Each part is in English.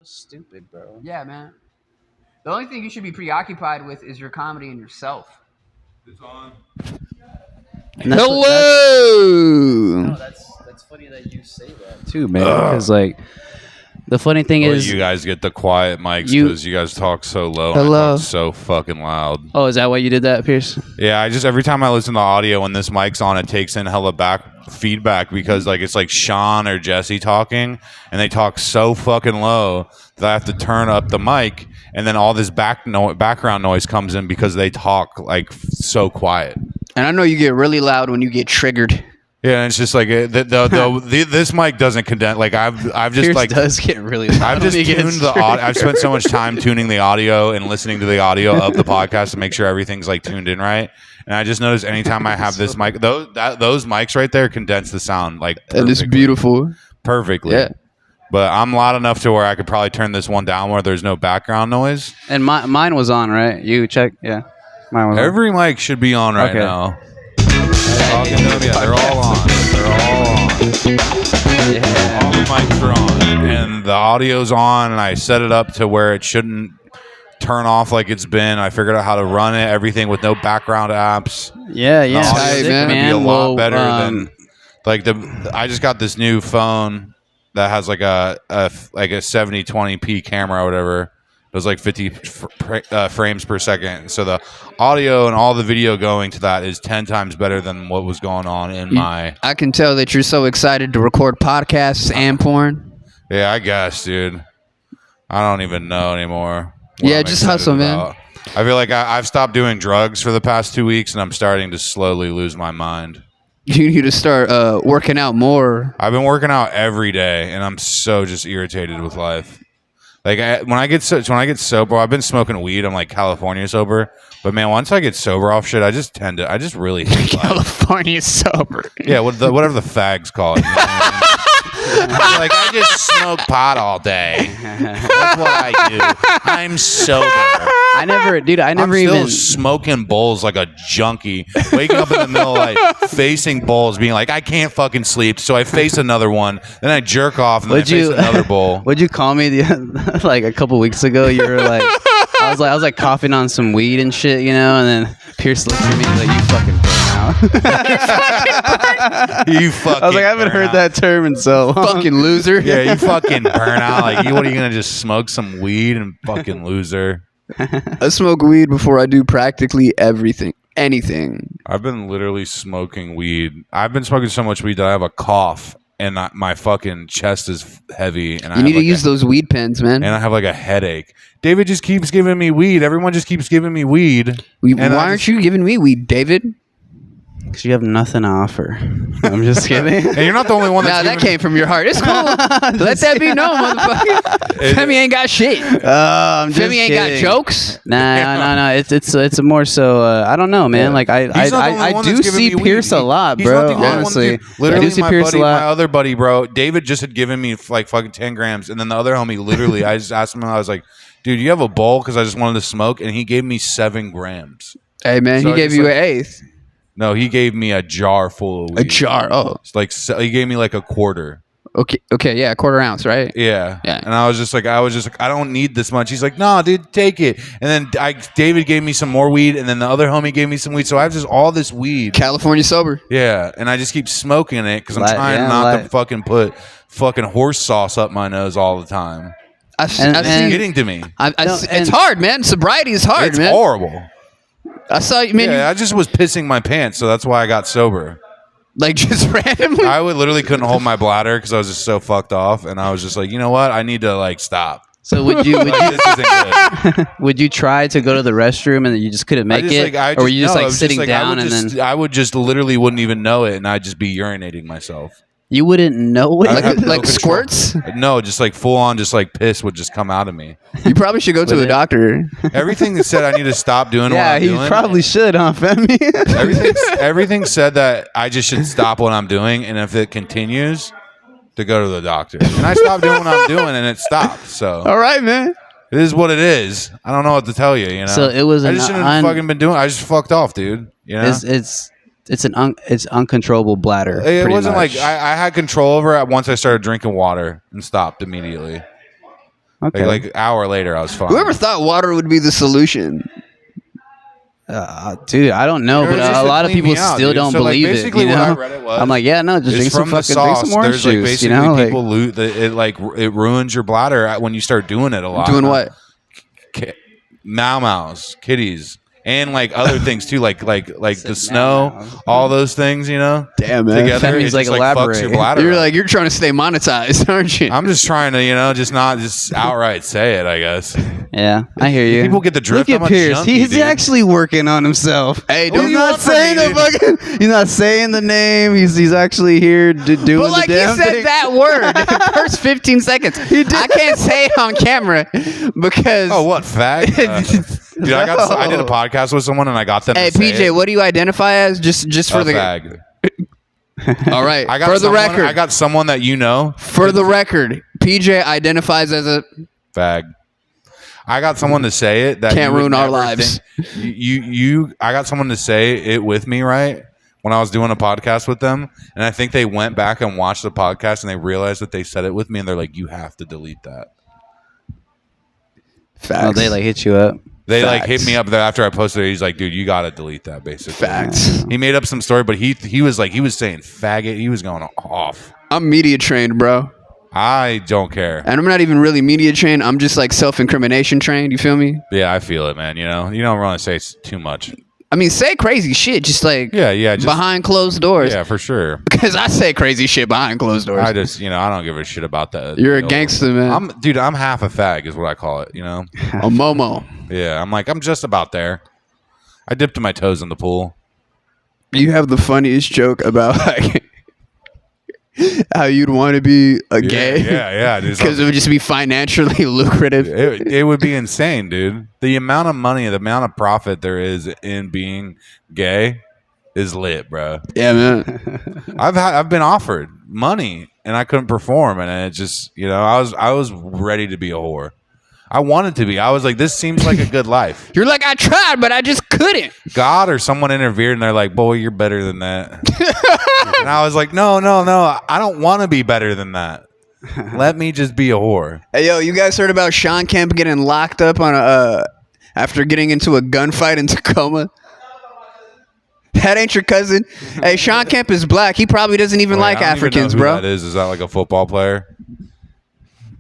Stupid, bro. Yeah, man. The only thing you should be preoccupied with is your comedy and yourself. It's on. Hello. No, that's funny that you say that too, man. Because the funny thing Well, is, you guys get the quiet mics because you guys talk so low. Hello. And I talk so fucking loud. oh, is that why you did that, Pierce? Yeah, I just every time I listen to audio when this mic's on, it takes in hella back feedback because it's like Sean or Jesse talking, and they talk so fucking low that I have to turn up the mic, and then all this background noise comes in because they talk so quiet. And I know you get really loud when you get triggered. Yeah, and it's just like this mic doesn't condense. I've just Pierce does get really loud. I've just tuned the audio. I've spent so much time tuning the audio and listening to the audio of the podcast to make sure everything's tuned in right. And I just noticed anytime I have this mic, those mics right there condense the sound And it's beautiful. perfectly. Yeah. But I'm loud enough to where I could probably turn this one down where there's no background noise. And mine was on, right? You check, yeah. Mine was Every mic should be on right Okay. now. Talking to them, yeah, they're all on. They're all on. Yeah. All the mics are on, and the audio's on, and I set it up to where it shouldn't turn off like it's been. I figured out how to run it, everything with no background apps. Yeah. The audio's Sick, gonna man. be a lot Well, better than I just got this new phone that has like a 7020p camera or whatever. It was 50 frames per second. So the audio and all the video going to that is 10 times better than what was going on in my... I can tell that you're so excited to record podcasts and porn. Yeah, I guess, dude. I don't even know anymore. Yeah, just hustle, man. I feel like I've stopped doing drugs for the past 2 weeks, and I'm starting to slowly lose my mind. You need to start working out more. I've been working out every day, and I'm so just irritated with life. When I get sober, I've been smoking weed. I'm California sober, but man, once I get sober off shit, I just really hate life. California sober. Yeah, whatever the fags call it. You know what I mean? I just smoke pot all day. That's what I do. I'm sober. I never I'm even still smoking bowls like a junkie. Waking up in the middle, facing bowls, being I can't fucking sleep. So I face another one. Then I jerk off, and then I face another bowl. Would you call me a couple weeks ago? You were I was coughing on some weed and shit, and then Pierce looked at me you fucking burn out. You fucking. I was I haven't heard that term in so long. Fucking loser. Yeah, you fucking burn out. What are you gonna just smoke some weed and fucking loser? I smoke weed before I do practically anything. I've been literally smoking weed. I've been smoking so much weed that I have a cough and my fucking chest is heavy. And You need to use those weed pens, man. And I have a headache. David just keeps giving me weed. Everyone just keeps giving me weed. Why aren't you giving me weed, David? Because you have nothing to offer. I'm just kidding. And you're not the only one that's that came from your heart. It's cool. Let that be known, motherfucker. Femi ain't got shit. I'm just Femi ain't got kidding. jokes. Nah. It's more so. I don't know, man. I do see Pierce a lot, bro. Honestly, literally, I do see my Pierce buddy, a lot. my other buddy, bro, David just had given me fucking 10 grams, and then the other homie, literally, I just asked him, I was like, "Dude, you have a bowl?" Because I just wanted to smoke, and he gave me 7 grams. Hey, man, So he gave you an eighth. No, he gave me a jar full of weed. A jar. Oh, It's he gave me a quarter. okay, yeah, a quarter ounce, right? Yeah. Yeah. And I was just like, I don't need this much. He's like, no, dude, take it. And then David gave me some more weed, and then the other homie gave me some weed. So I have just all this weed. California sober. Yeah. And I just keep smoking it because I'm trying not to fucking put fucking horse sauce up my nose all the time. And- It's getting to me. It's hard, man. Sobriety is hard, It's man. horrible. I saw you, man. Yeah, I just was pissing my pants, so that's why I got sober. Just randomly. I literally couldn't hold my bladder because I was just so fucked off, and I was just like, you know what? I need to stop. So would you This isn't good. would you try to go to the restroom and you just couldn't make it, or were you just sitting down and then I would just literally wouldn't even know it, and I'd just be urinating myself. you wouldn't know it? I have no like control. squirts? No, just full on, just piss would just come out of me. You probably should go to the doctor. Everything that said I need to stop doing what Yeah, I'm he doing. probably should, huh, Femi? Everything said that I just should stop what I'm doing, and if it continues, to go to the doctor. And I stopped doing what I'm doing, and it stopped. So All right, man. it is what it is. I don't know what to tell you. You know. So it was I just shouldn't have fucking been doing. I just fucked off, dude. You know. It's uncontrollable bladder. It pretty wasn't much. I had control over it once I started drinking water and stopped immediately. Okay. Like an hour later, I was fine. Whoever thought water would be the solution? Dude, I don't know, but just a to lot of clean people me out, still dude. don't So, like, believe it. basically You what know? I read it was, I'm like, yeah, no, just drink some from the fucking drink some sauce. orange There's like juice. basically You know, like, people it like ruins your bladder when you start doing it a lot. Doing what? Mouse, kitties, and like other things too, like the snow, mouse. all those things, you know. Damn, man. Together, Femi's it like, just, elaborate. fucks your bladder. You're up. like, you're trying to stay monetized, aren't you? I'm just trying to, you know, just outright say it, I guess. yeah, I hear you. People get the drift. Look at I'm a Pierce. junkie, He's dude. actually working on himself. Hey, What do don't you He's not want from saying me, the fucking. He's not saying the name. He's actually here doing But like the he damn said thing. that word in the first 15 seconds. I can't say it on camera because. Oh, what fag? Dude, I did a podcast with someone and I got them. Hey, to say PJ, it. what do you identify as? Just for A the. fag. All right. I got For the someone, record. I got someone that you know. For the record, PJ identifies as a. Fag. I got someone to say it that Can't you would ruin our never lives. think- I got someone to say it with me, right? When I was doing a podcast with them, and I think they went back and watched the podcast and they realized that they said it with me, and they're like, "You have to delete that." Facts. Oh, they like hit you up. They like Facts. hit me up there after I posted it. He's like, "Dude, you got to delete that." Basically, Facts. He made up some story, but he was saying faggot. He was going off. I'm media trained, bro. I don't care. And I'm not even really media trained. I'm just like self-incrimination trained. You feel me? Yeah, I feel it, man. You know, you don't want to say too much. I mean, say crazy shit, just like Yeah, just behind closed doors. yeah, for sure. Because I say crazy shit behind closed doors. I just, I don't give a shit about that. You're a gangster, man. I'm half a fag, is what I call it. You know? A Momo. Yeah, I'm just about there. I dipped my toes in the pool. You have the funniest joke about like how you'd want to be a gay. Yeah, dude. Because it would just be financially lucrative. It would be insane, dude. The amount of money, the amount of profit there is in being gay is lit, bro. Yeah, man. I've been offered money and I couldn't perform, and it just, I was ready to be a whore. I wanted to be. I was like, this seems like a good life. You're like, I tried, but I just couldn't. God or someone interfered and they're like, boy, you're better than that. And I was like, no, I don't want to be better than that. Let me just be a whore. Hey, yo, you guys heard about Sean Kemp getting locked up on after getting into a gunfight in Tacoma? That ain't your cousin. Hey, Sean Kemp is black. He probably doesn't even like I don't Africans, even know who bro. that is that like a football player?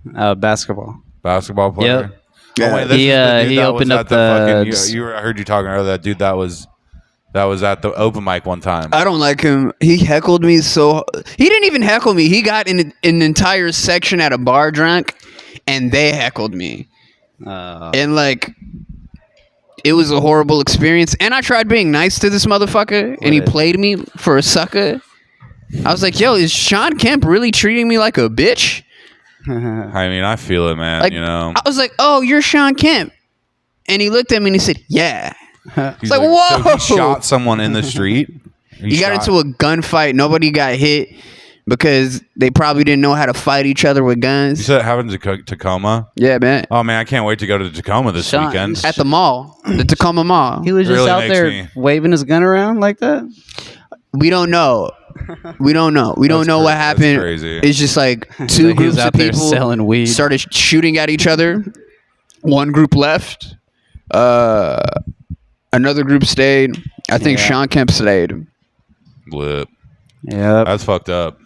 Basketball. Basketball player? Yep. Yeah. Oh, wait, this He, is the dude he that opened was up at the the- fucking, I heard you talking earlier. That dude that was at the open mic one time. I don't like him. He heckled me so. He didn't even heckle me. He got in an entire section at a bar drunk, and they heckled me. And like, it was a horrible experience. And I tried being nice to this motherfucker, and he played me for a sucker. I was like, yo, is Sean Kemp really treating me like a bitch? I mean, I feel it, man. Like, I was like, oh, you're Sean Kemp. And he looked at me and he said, yeah. He's like, So whoa. he shot someone in the street. He got into a gunfight. Nobody got hit because they probably didn't know how to fight each other with You guns. said it happened in Tacoma. Yeah, man. Oh man, I can't wait to go to Tacoma this Sean- weekend. At the mall, the Tacoma Mall. He was just Really out makes there me- waving his gun around like that. We don't know. We don't know. We don't That's know what cra- that's happened. crazy. It's just like So two he was groups out of there people selling weed. started shooting at each other. One group left. Another group stayed. I think Yeah. Sean Kemp stayed. Blip. Yep. That's fucked up.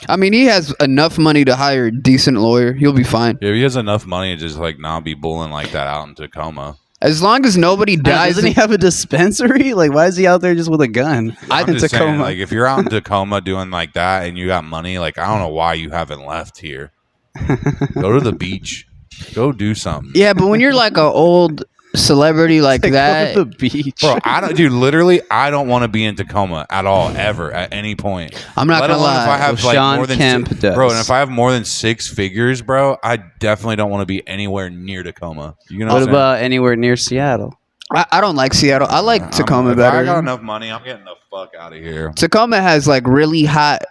I mean, he has enough money to hire a decent lawyer. He'll be fine. Yeah, he has enough money to just like not be bullying like that out in Tacoma. As long as nobody dies. Doesn't he have a dispensary? Like, why is he out there just with a gun? I'm in just saying, Tacoma. like, if you're out in Tacoma doing like that and you got money, like, I don't know why you haven't left here. Go to the beach. Go do something. Yeah, but when you're like an old celebrity like Go that, to the beach. Bro, literally, I don't want to be in Tacoma at all, ever, at any point. I'm not Let gonna alone if I lie. have Well, like Sean more than Kemp six, does. bro, and if I have more than 6 figures, bro, I definitely don't want to be anywhere near Tacoma. You know What what I'm saying? about anywhere near Seattle? I don't like Seattle. I like Tacoma if better. I got enough money, I'm getting the fuck out of here. Tacoma has like really hot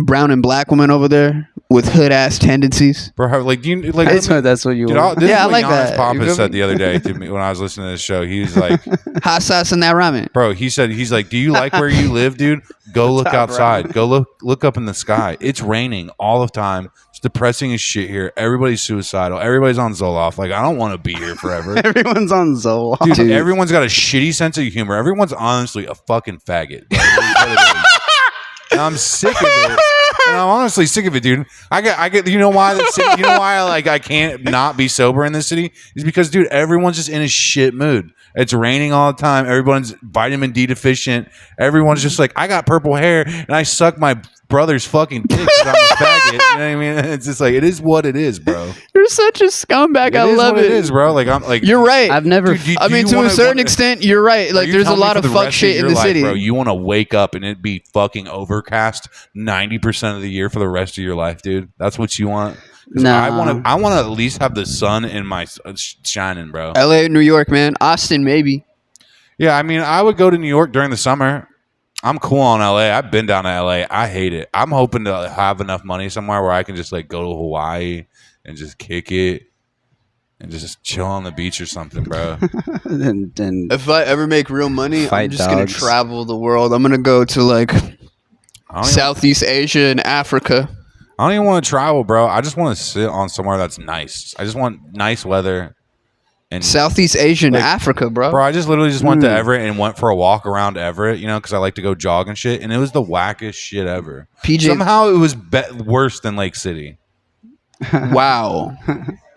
brown and black women over there with hood ass tendencies. Bro, like, do you like? That's what you Dude, want. this Yeah, is I what like Giannis that. You Pampas feel said me? the other day to me when I was listening to this show. He's like, Hot sauce in that ramen. bro, he's like, do you like where you live, dude? Go look outside. Go look up in the sky. It's raining all the time. It's depressing as shit here. Everybody's suicidal. Everybody's on Zoloft. Like, I don't want to be here forever. Everyone's on Zoloft. Dude, everyone's got a shitty sense of humor. Everyone's honestly a fucking faggot. And I'm sick of it. And I'm honestly sick of it, dude. I get. You know why? You know why? I can't not be sober in this city is because, dude, everyone's just in a shit mood. It's raining all the time. Everyone's vitamin D deficient. Everyone's just like, I got purple hair and I suck my brother's fucking dick because I'm a faggot. You know what I mean? It's just like, it is what it is, bro. You're such a scumbag. I love it. It is, bro. Like, I'm like, you're right. I've never. I mean, to a certain extent, you're right. Like, there's a lot of fuck shit in the city, bro. You want to wake up and it be fucking overcast 90% of the year for the rest of your life, dude. That's what you want. No, I want to at least have the sun in my shining, bro. LA, New York, man. Austin, maybe. Yeah, I mean, I would go to New York during the summer. I'm cool on LA. I've been down to LA. I hate it. I'm hoping to have enough money somewhere where I can just like go to Hawaii and just kick it and just chill on the beach or something, bro. and If I ever make real money, I'm just going to dogs. travel the world. I'm going to go to like Southeast Asia and Africa. I don't even want to travel, bro. I just want to sit on somewhere that's nice. I just want nice weather. And Southeast Asia and Africa, bro. Bro, I just literally just went to Everett and went for a walk around Everett, you know, because I like to go jog and shit. And it was the wackest shit ever. PJ, somehow it was worse than Lake City. Wow.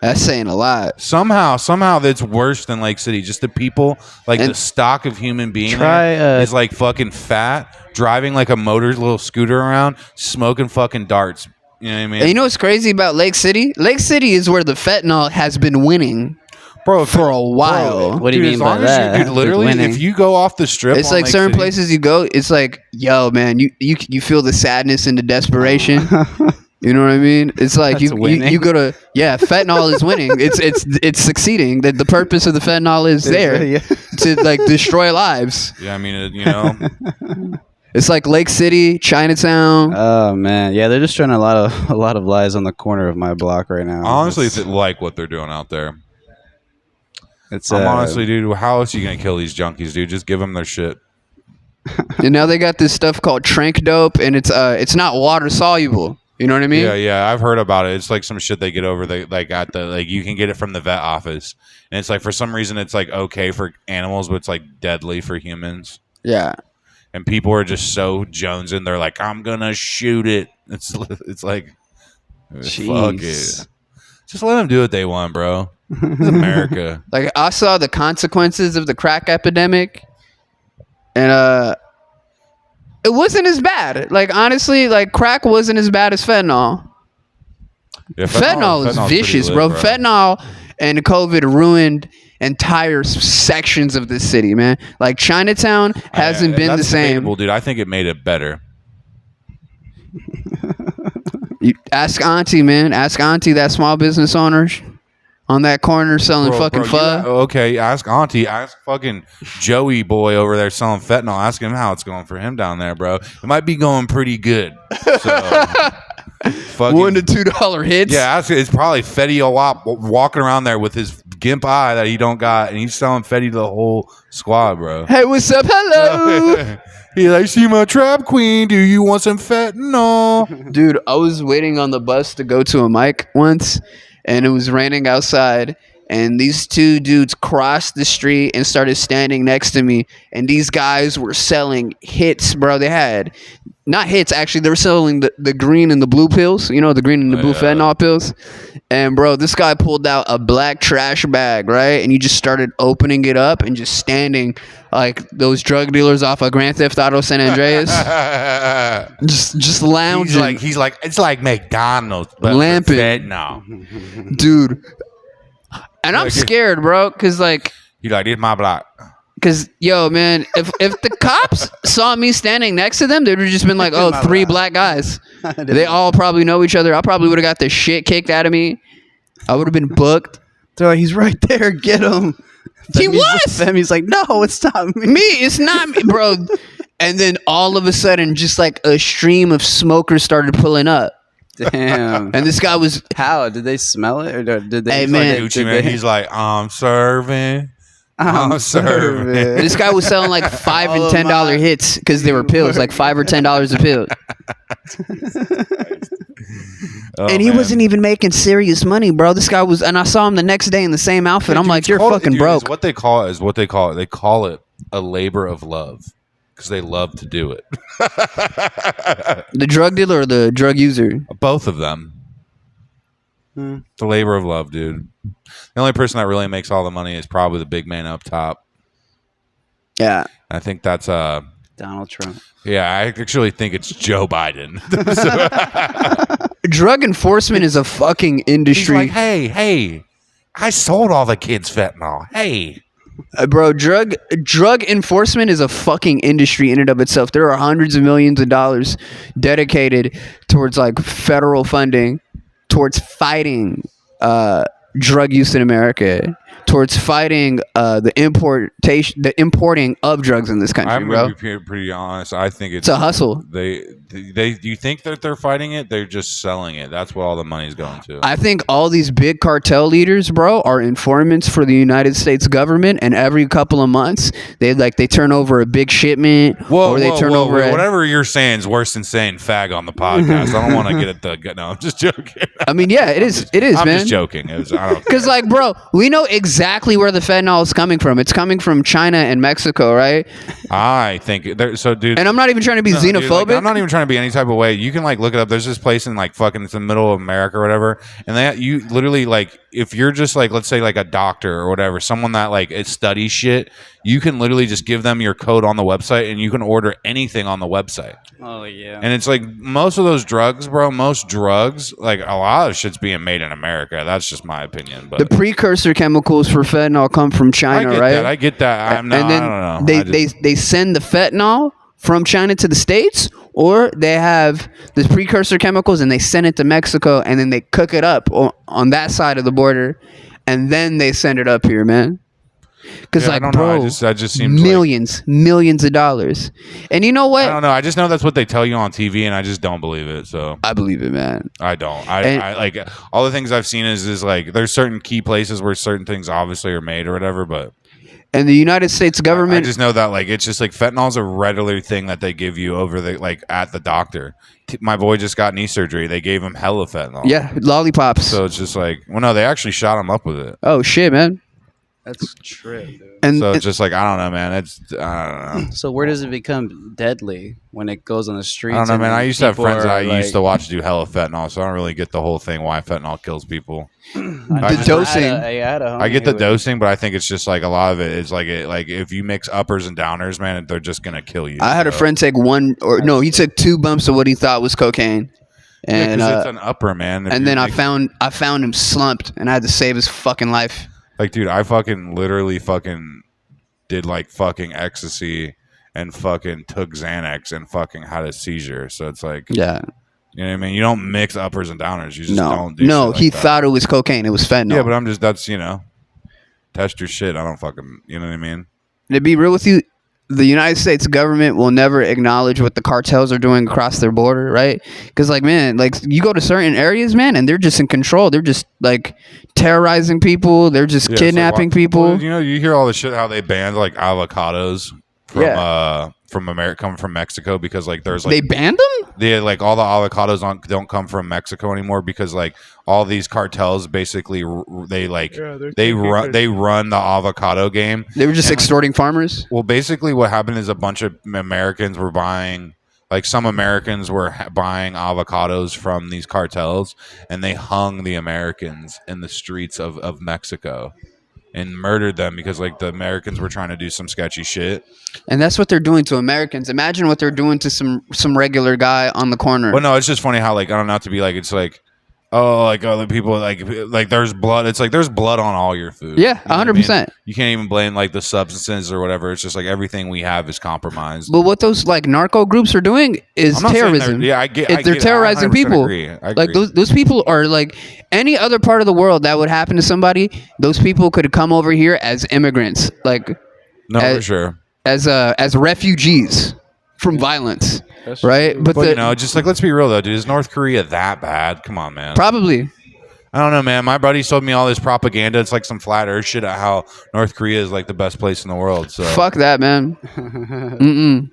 That's saying a lot. Somehow that's worse than Lake City. Just the people, like the stock of human being is like fucking fat, driving like a little scooter around, smoking fucking darts. You know what I mean? And you know what's crazy about Lake City? Lake City is where the fentanyl has been winning. Bro, for a while. What do you mean by that? Dude, literally, if you go off the strip, it's like certain places you go, it's like, yo, man, you feel the sadness and the desperation. You know what I mean? It's like you go to fentanyl is winning. It's succeeding. The purpose of the fentanyl is there to like destroy lives. Yeah, I mean, you know. It's like Lake City, Chinatown. Oh man, yeah, they're just trying a lot of lies on the corner of my block right now. Honestly, like what they're doing out there. I'm honestly, dude, how else are you gonna kill these junkies, dude? Just give them their shit. And now they got this stuff called trank dope, and it's not water soluble. You know what I mean? Yeah, I've heard about it. It's like some shit they get over you can get it from the vet office, and it's like for some reason it's like okay for animals, but it's like deadly for humans. Yeah. And people are just so jonesing, they're like, I'm gonna shoot it. It's like, Jeez. fuck it. Just let them do what they want, bro. It's America. Like, I saw the consequences of the crack epidemic, and it wasn't as bad. Like, honestly, like, crack wasn't as bad as fentanyl. Yeah, fentanyl is vicious, bro. Fentanyl and COVID ruined entire sections of this city, man. Like, Chinatown hasn't been the same. Debatable, dude. I think it made it better. You ask Auntie, man. Ask Auntie, that small business owner on that corner selling fucking pho. Okay, ask Auntie. Ask fucking Joey boy over there selling fentanyl. Ask him how it's going for him down there, bro. It might be going pretty good. So, fucking, $1 to $2 hits. Yeah, it's probably Fetty Wap walking around there with his gimp eye that he don't got, and he's selling Fetty to the whole squad, bro. Hey, what's up? Hello. He's like, see my trap queen. Do you want some fentanyl? Dude, I was waiting on the bus to go to a mic once, and it was raining outside, and these two dudes crossed the street and started standing next to me, and these guys were selling hits, bro. They had not hits, actually. They were selling the green and the blue pills, you know, the green and the blue fentanyl pills. And, bro, this guy pulled out a black trash bag, right? And he just started opening it up and just standing like those drug dealers off of Grand Theft Auto San Andreas. just lounging. He's like, it's like McDonald's, but lamping. No. Dude. And I'm scared, bro, because, like... He's like, this my block. Because, yo, man, if the cops saw me standing next to them, they would have just been like, oh, 3 black guys. They all probably know each other. I probably would have got the shit kicked out of me. I would have been booked. They're like, he's right there. Get him. He was. Femi's like, no, it's not me. It's not me, bro. And then all of a sudden, just like a stream of smokers started pulling up. Damn. And this guy was... How? Did they smell it? Or did they... Hey, man. Gucci, man. He's like, I'm serving I'm serving. This guy was selling like $5 and $10 hits because they were pills, like $5 or $10 a pill. Oh, And he man. wasn't even making serious money, bro. This guy was, and I saw him the next day in the same outfit. I'm Dude, like, it's you're called- fucking dude, broke. it's what they call it is what they call it. They call it a labor of love because they love to do it. The drug dealer or the drug user? Both of them. The labor of love, dude. The only person that really makes all the money is probably the big man up top. Yeah. I think that's Donald Trump. yeah, I actually think it's Joe Biden. Drug enforcement is a fucking He's industry. like, hey, I sold all the kids fentanyl. Hey. Bro, drug enforcement is a fucking industry in and of itself. There are hundreds of millions of dollars dedicated towards like federal funding, towards fighting drug use in America, towards fighting the importing of drugs in this country, I'm bro. gonna be pretty honest. I think It's a hustle. They you think that they're fighting it? They're just selling it. That's what all the money's going to. I think all these big cartel leaders, bro, are informants for the United States government, and every couple of months they turn over a big shipment, or they turn over whatever you're saying is worse than saying fag on the podcast. I don't want to get at the no. I'm just joking. I mean, yeah, it is, I'm man. just joking. I don't. Because, like, bro, we know exactly where the fentanyl is coming from. It's coming from China and Mexico, right? I think so, dude. And I'm not even trying to be Dude, xenophobic. like, I'm not even trying to be any type of way. You can like look it up. There's this place in like fucking it's in the middle of America or whatever, and you literally like if you're just like let's say like a doctor or whatever, someone that like it studies shit, you can literally just give them your code on the website and you can order anything on the website. Oh yeah. And it's like most of those drugs, bro. Most drugs, like a lot of shit's being made in America. That's just my opinion. But The precursor chemicals for fentanyl come from China, right? I get that. And then I don't know. they send the fentanyl from China to the States, or they have the precursor chemicals and they send it to Mexico, and then they cook it up on that side of the border, and then they send it up here, man. Because I like, don't bro, know. That just seems millions of dollars. And you know what? I don't know. I just know that's what they tell you on TV, and I just don't believe it. So I believe it, man. I don't. I like all the things I've seen is like there's certain key places where certain things obviously are made or whatever, but. And the United States government. I just know that like it's just like fentanyl's a regular thing that they give you over the like at the doctor. My boy just got knee surgery. They gave him hella fentanyl. Yeah, lollipops. So it's just like, well, no, they actually shot him up with it. Oh shit, man. That's true, dude. And So it's just like I don't know, man. I don't know. So where does it become deadly when it goes on the streets? I don't know, and man. I used to have people friends that I are, used to watch do hella fentanyl, so I don't really get the whole thing why fentanyl kills people. the dosing. I get the dosing, but I think it's just like a lot of it is like if you mix uppers and downers, man, they're just gonna kill you. I had a friend take he took 2 bumps of what he thought was cocaine, and 'cause it's an upper, man. and then I found him slumped, and I had to save his fucking life. like, dude, I fucking literally fucking did like fucking ecstasy and fucking took Xanax and fucking had a seizure. So it's like, Yeah, you know what I mean? You don't mix uppers and downers. You just no, don't do no, shit like he that. thought it was cocaine. It was fentanyl. Yeah, but I'm just that's test your shit. I don't fucking you know what I mean? To be real with you, the United States government will never acknowledge what the cartels are doing across their border, right? Because, like, man, like, you go to certain areas, man, and they're just in control. They're just, like, terrorizing people. They're just Yeah, it's like, kidnapping why- people. well, you hear all the shit how they banned like avocados from America coming from Mexico because like there's like They banned them? they like all the avocados don't come from Mexico anymore because like all these cartels basically they run the avocado game. They were just extorting farmers? Well, basically what happened is a bunch of Americans were buying like some Americans were buying avocados from these cartels and they hung the Americans in the streets of Mexico and murdered them because like the Americans were trying to do some sketchy shit. And that's what they're doing to Americans. Imagine what they're doing to some regular guy on the corner. Well, no, it's just funny how like I don't know, not to be like it's like oh like other people like there's blood. It's like there's blood on all your food. Yeah, You know what I 100%. mean? You can't even blame like the substances or whatever. It's just like everything we have is compromised. But what those like narco groups are doing is I'm not saying terrorism. they're- yeah, I get. They're terrorizing people. I Like agree. those people are like any other part of the world that would happen to somebody. Those people could come over here as immigrants, like No, for sure. as refugees from violence, right? true. But But you know, just like let's be real though, dude. Is North Korea that bad? Come on, man. probably I don't know, man. My buddy told me all this propaganda. It's like some flat earth shit at how North Korea is like the best place in the world. So Fuck that, man. Mm-mm.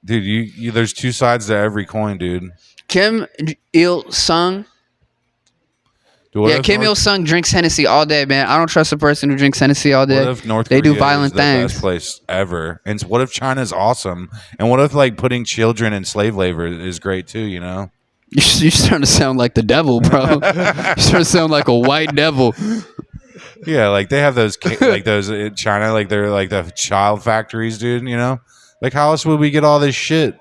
dude, you there's two sides to every coin, dude. Kim Il Sung. Dude, what Yeah, if Kim Il Sung drinks Hennessy all day, man. I don't trust a person who drinks Hennessy all day. What if North They Korea do violent is the things. best place ever? And what if China's awesome? And what if like putting children in slave labor is great too? You know? You're starting to sound like the devil, bro. You're starting to sound like a white devil. Yeah, like they have those like those in China, like they're like the child factories, dude. You know, like how else would we get all this shit?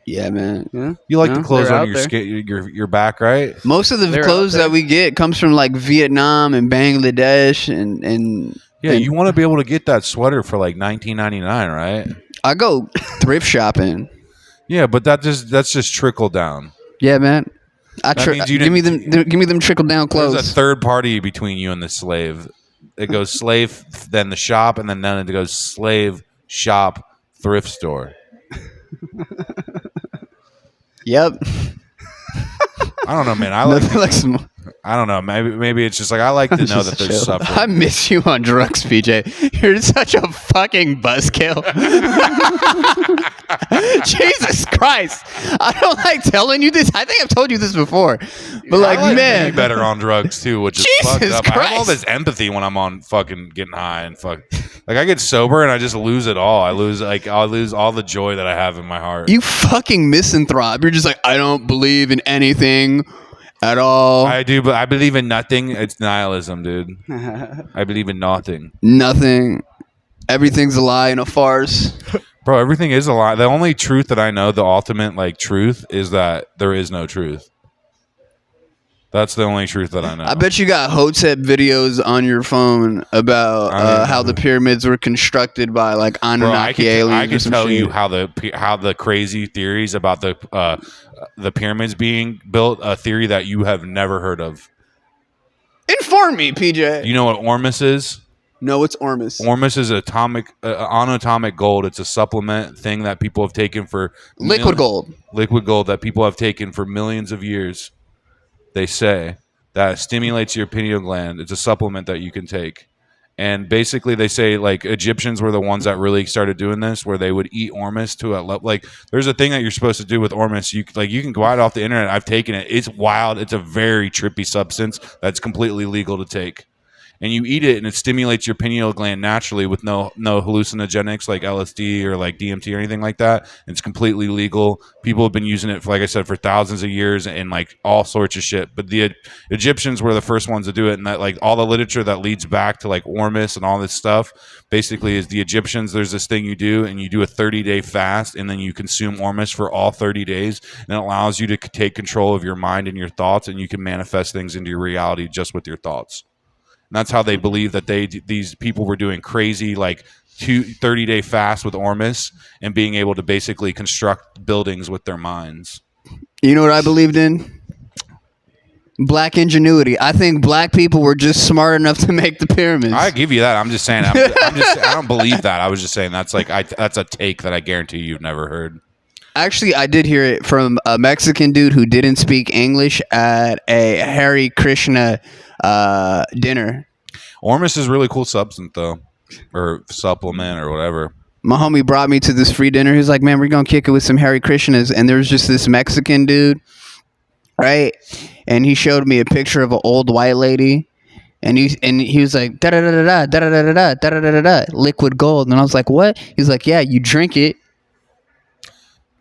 Yeah, man. Yeah. You like the clothes they're on out your there. skin, your back, right? Most of the They're clothes out there. that we get comes from like Vietnam and Bangladesh and Yeah, and you want to be able to get that sweater for like $19.99, right? I go thrift shopping. Yeah, but that's just trickle down. Yeah, man. means you give me didn't- give me them trickle down There's clothes. a third party between you and the slave. It goes slave, then the shop, and then it goes slave, shop, thrift store. Yep. I don't know, man. I like. Nothing like some. I don't know. Maybe it's just like I like to know that there's chill. suffering. I miss you on drugs, PJ. You're such a fucking buzzkill. Jesus Christ. I don't like telling you this. I think I've told you this before. But like, I like man. being better on drugs too, which is Jesus fucked up. I have all Christ. this empathy when I'm on fucking getting high and fuck. Like I get sober and I just lose it all. I lose all the joy that I have in my heart. You fucking misanthrope. You're just like, I don't believe in anything at all. I do, but I believe in nothing. It's nihilism, dude. I believe in nothing. Nothing. Everything's a lie and a farce. Bro, everything is a lie. The only truth that I know, the ultimate like truth, is that there is no truth. That's the only truth that I know. I bet you got Hotep videos on your phone about how the pyramids were constructed by like Bro, Anunnaki aliens. I or can some tell shit. you how the crazy theories about the pyramids being built, a theory that you have never heard of. Inform me, PJ. You know what ORMUS is? No, it's ORMUS. ORMUS is anatomic gold. It's a supplement thing that people have taken for Liquid gold. Liquid gold that people have taken for millions of years. They say that stimulates your pineal gland. It's a supplement that you can take. And basically they say like Egyptians were the ones that really started doing this, where they would eat ormus to a level. Like there's a thing that you're supposed to do with ormus. You can go out off the internet. I've taken it. It's wild. It's a very trippy substance that's completely legal to take. And you eat it and it stimulates your pineal gland naturally with no hallucinogenics like LSD or like DMT or anything like that. It's completely legal. People have been using it for, like I said, for thousands of years and like all sorts of shit. But the Egyptians were the first ones to do it, and that like all the literature that leads back to like Ormus and all this stuff basically is the Egyptians. There's this thing you do, and you do a 30-day fast, and then you consume Ormus for all 30 days, and it allows you to take control of your mind and your thoughts, and you can manifest things into your reality just with your thoughts. And that's how they believe that these people were doing crazy like 30-day fast with Ormus and being able to basically construct buildings with their minds. You know what I believed in? Black ingenuity. I think black people were just smart enough to make the pyramids. I give you that. I'm just saying. I don't believe that. I was just saying that's like that's a take that I guarantee you've never heard. Actually, I did hear it from a Mexican dude who didn't speak English at a Hare Krishna dinner. Ormus is a really cool substance though, or supplement or whatever. My homie brought me to this free dinner. He's like, man, we're going to kick it with some Hare Krishnas. And there's just this Mexican dude, right? And he showed me a picture of an old white lady. And he was like, da-da-da-da-da, da-da-da-da-da, da-da-da-da-da, liquid gold. And I was like, what? He's like, yeah, you drink it.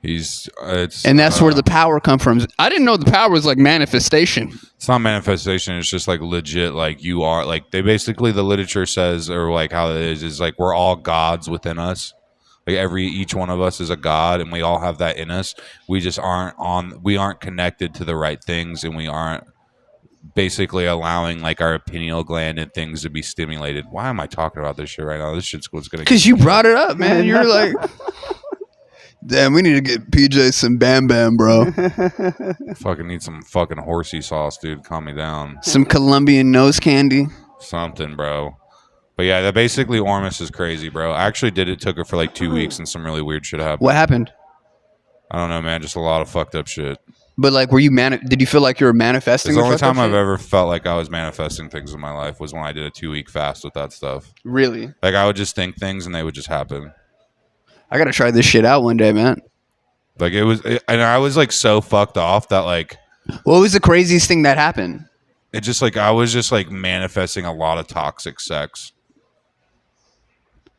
And that's where the power comes from. I didn't know the power was like manifestation. It's not manifestation. It's just like legit. Like you are like they basically the literature says, or like how it is like we're all gods within us. Like each one of us is a god, and we all have that in us. We just we aren't connected to the right things, and we aren't basically allowing like our pineal gland and things to be stimulated. Why am I talking about this shit right now? This shit's what's gonna. Because you brought it up, man. You're like. Damn, we need to get PJ some Bam Bam, bro. Fucking need some fucking horsey sauce, dude. Calm me down. Some Colombian nose candy. Something, bro. But yeah, that basically Ormus is crazy, bro. I actually took her for like 2 weeks and some really weird shit happened. What happened? I don't know, man. Just a lot of fucked up shit. But like, were you did you feel like you were manifesting? It's the only with fucked time up I've shit? ever felt like I was manifesting things in my life was when I did a 2-week fast with that stuff. Really? Like I would just think things and they would just happen. I gotta try this shit out one day, man. Like and I was like so fucked off that like. What was the craziest thing that happened? It just like I was just like manifesting a lot of toxic sex.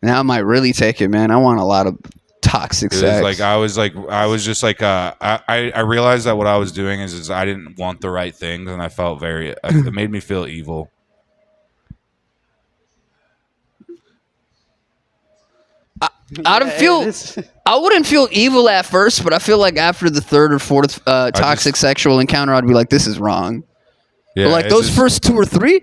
Now I might really take it, man. I want a lot of toxic It was sex. like I was just like I realized that what I was doing is I didn't want the right things, and I felt it made me feel evil. I wouldn't feel evil at first, but I feel like after the third or fourth toxic sexual encounter, I'd be like, "This is wrong." Yeah, But like those first 2 or 3,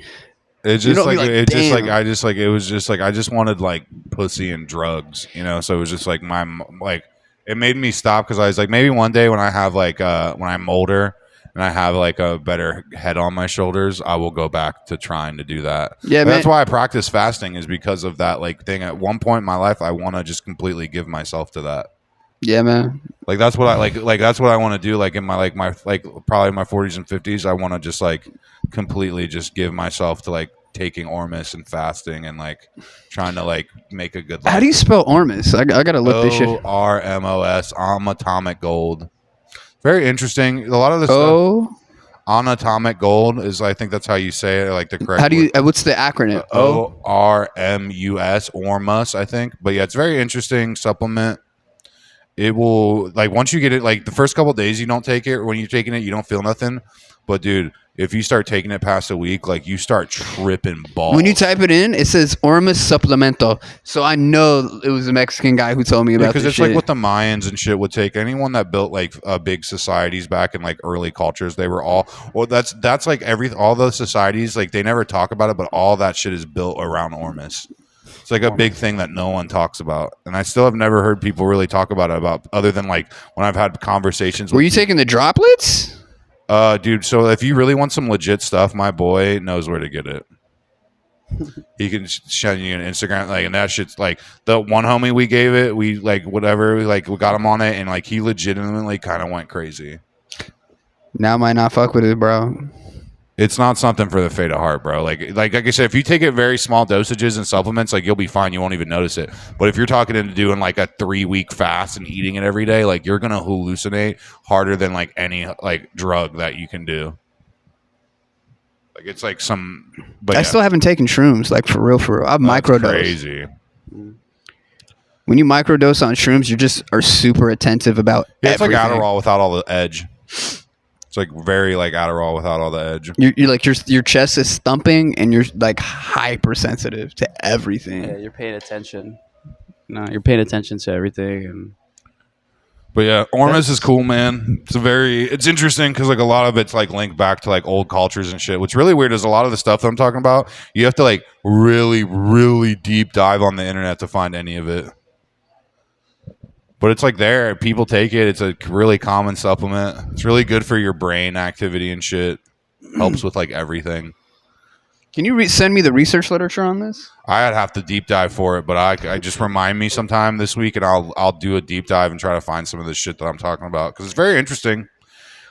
it's you just know, like be like, it just like damn. I just like it was just like I just wanted like pussy and drugs, you know. So it was just like it made me stop because I was like maybe one day when I have like when I'm older and I have like a better head on my shoulders, I will go back to trying to do that. Yeah, But man. that's why I practice fasting is because of that like thing. At one point in my life, I want to just completely give myself to that. Yeah, man. Like that's what I like that's what I want to do. Like in my probably my 40s and 50s, I want to just like completely just give myself to like taking ORMUS and fasting and like trying to like make a good life. How do you spell ORMUS? I gotta look this shit. ORMUS, atomic gold. Very interesting. A lot of the stuff Oh, on atomic gold is I think that's how you say it, like the correct. how do you? What's the acronym? ORMUS, ORMUS, I think. But yeah, it's a very interesting supplement. It will like once you get it, like the first couple of days you don't take it, or when you're taking it, you don't feel nothing. But dude, if you start taking it past a week, like you start tripping balls. When you type it in, it says ORMUS supplemento. So I know it was a Mexican guy who told me about because this it's shit. like what the Mayans and shit would take. Anyone that built like big societies back in like early cultures, they were all that's like all those societies, like they never talk about it, but all that shit is built around ORMUS. It's like a big thing that no one talks about, and I still have never heard people really talk about it other than like when I've had conversations. Were you taking the droplets? Dude, so if you really want some legit stuff, my boy knows where to get it. He can send you an Instagram, like, and that shit's like the one homie we gave it. We like whatever, we got him on it, and like he legitimately kind of went crazy. Now I might not fuck with it, bro. It's not something for the faint of heart, bro. Like I said, if you take it very small dosages and supplements, like you'll be fine. You won't even notice it. But if you're talking into doing like a 3-week fast and eating it every day, like you're gonna hallucinate harder than like any like drug that you can do. Like it's like some. But I still haven't taken shrooms, like for real, for real. I've microdosed. Crazy. When you microdose on shrooms, you just are super attentive about Yeah, it's everything. like Adderall without all the edge. It's like very like Adderall without all the edge. You're like your chest is thumping and you're like hypersensitive to everything. Yeah, you're paying attention. No, you're paying attention to everything. And But yeah, ORMUS is cool, man. It's interesting because like a lot of it's like linked back to like old cultures and shit. What's really weird is a lot of the stuff that I'm talking about, you have to like really, really deep dive on the internet to find any of it. But it's like there, people take it. It's a really common supplement. It's really good for your brain activity and shit. Helps with like everything. Can you send me the research literature on this? I'd have to deep dive for it, but I just remind me sometime this week, and I'll do a deep dive and try to find some of the shit that I'm talking about because it's very interesting.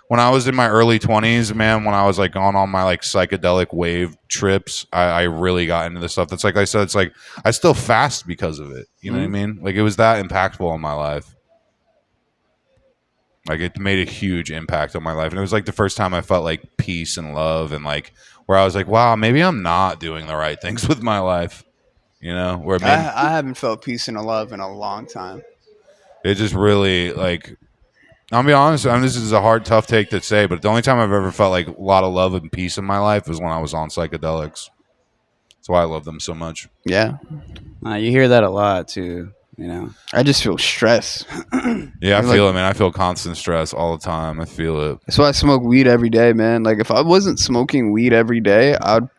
When I was in my early 20s, man, when I was like going on my like psychedelic wave trips, I really got into this stuff. That's like I said, it's like I still fast because of it. You know what I mean? Like it was that impactful in my life. Like it made a huge impact on my life, and it was like the first time I felt like peace and love, and like where I was like, wow, maybe I'm not doing the right things with my life. You know, where it, I haven't felt peace and love in a long time. it just really like. I'll be honest. I mean, this is a hard, tough take to say, but the only time I've ever felt like a lot of love and peace in my life was when I was on psychedelics. That's why I love them so much. Yeah, you hear that a lot too. You know, I just feel stress. Yeah, I feel it, man. I feel constant stress all the time. I feel it. That's why I smoke weed every day, man. Like if I wasn't smoking weed every day, I'd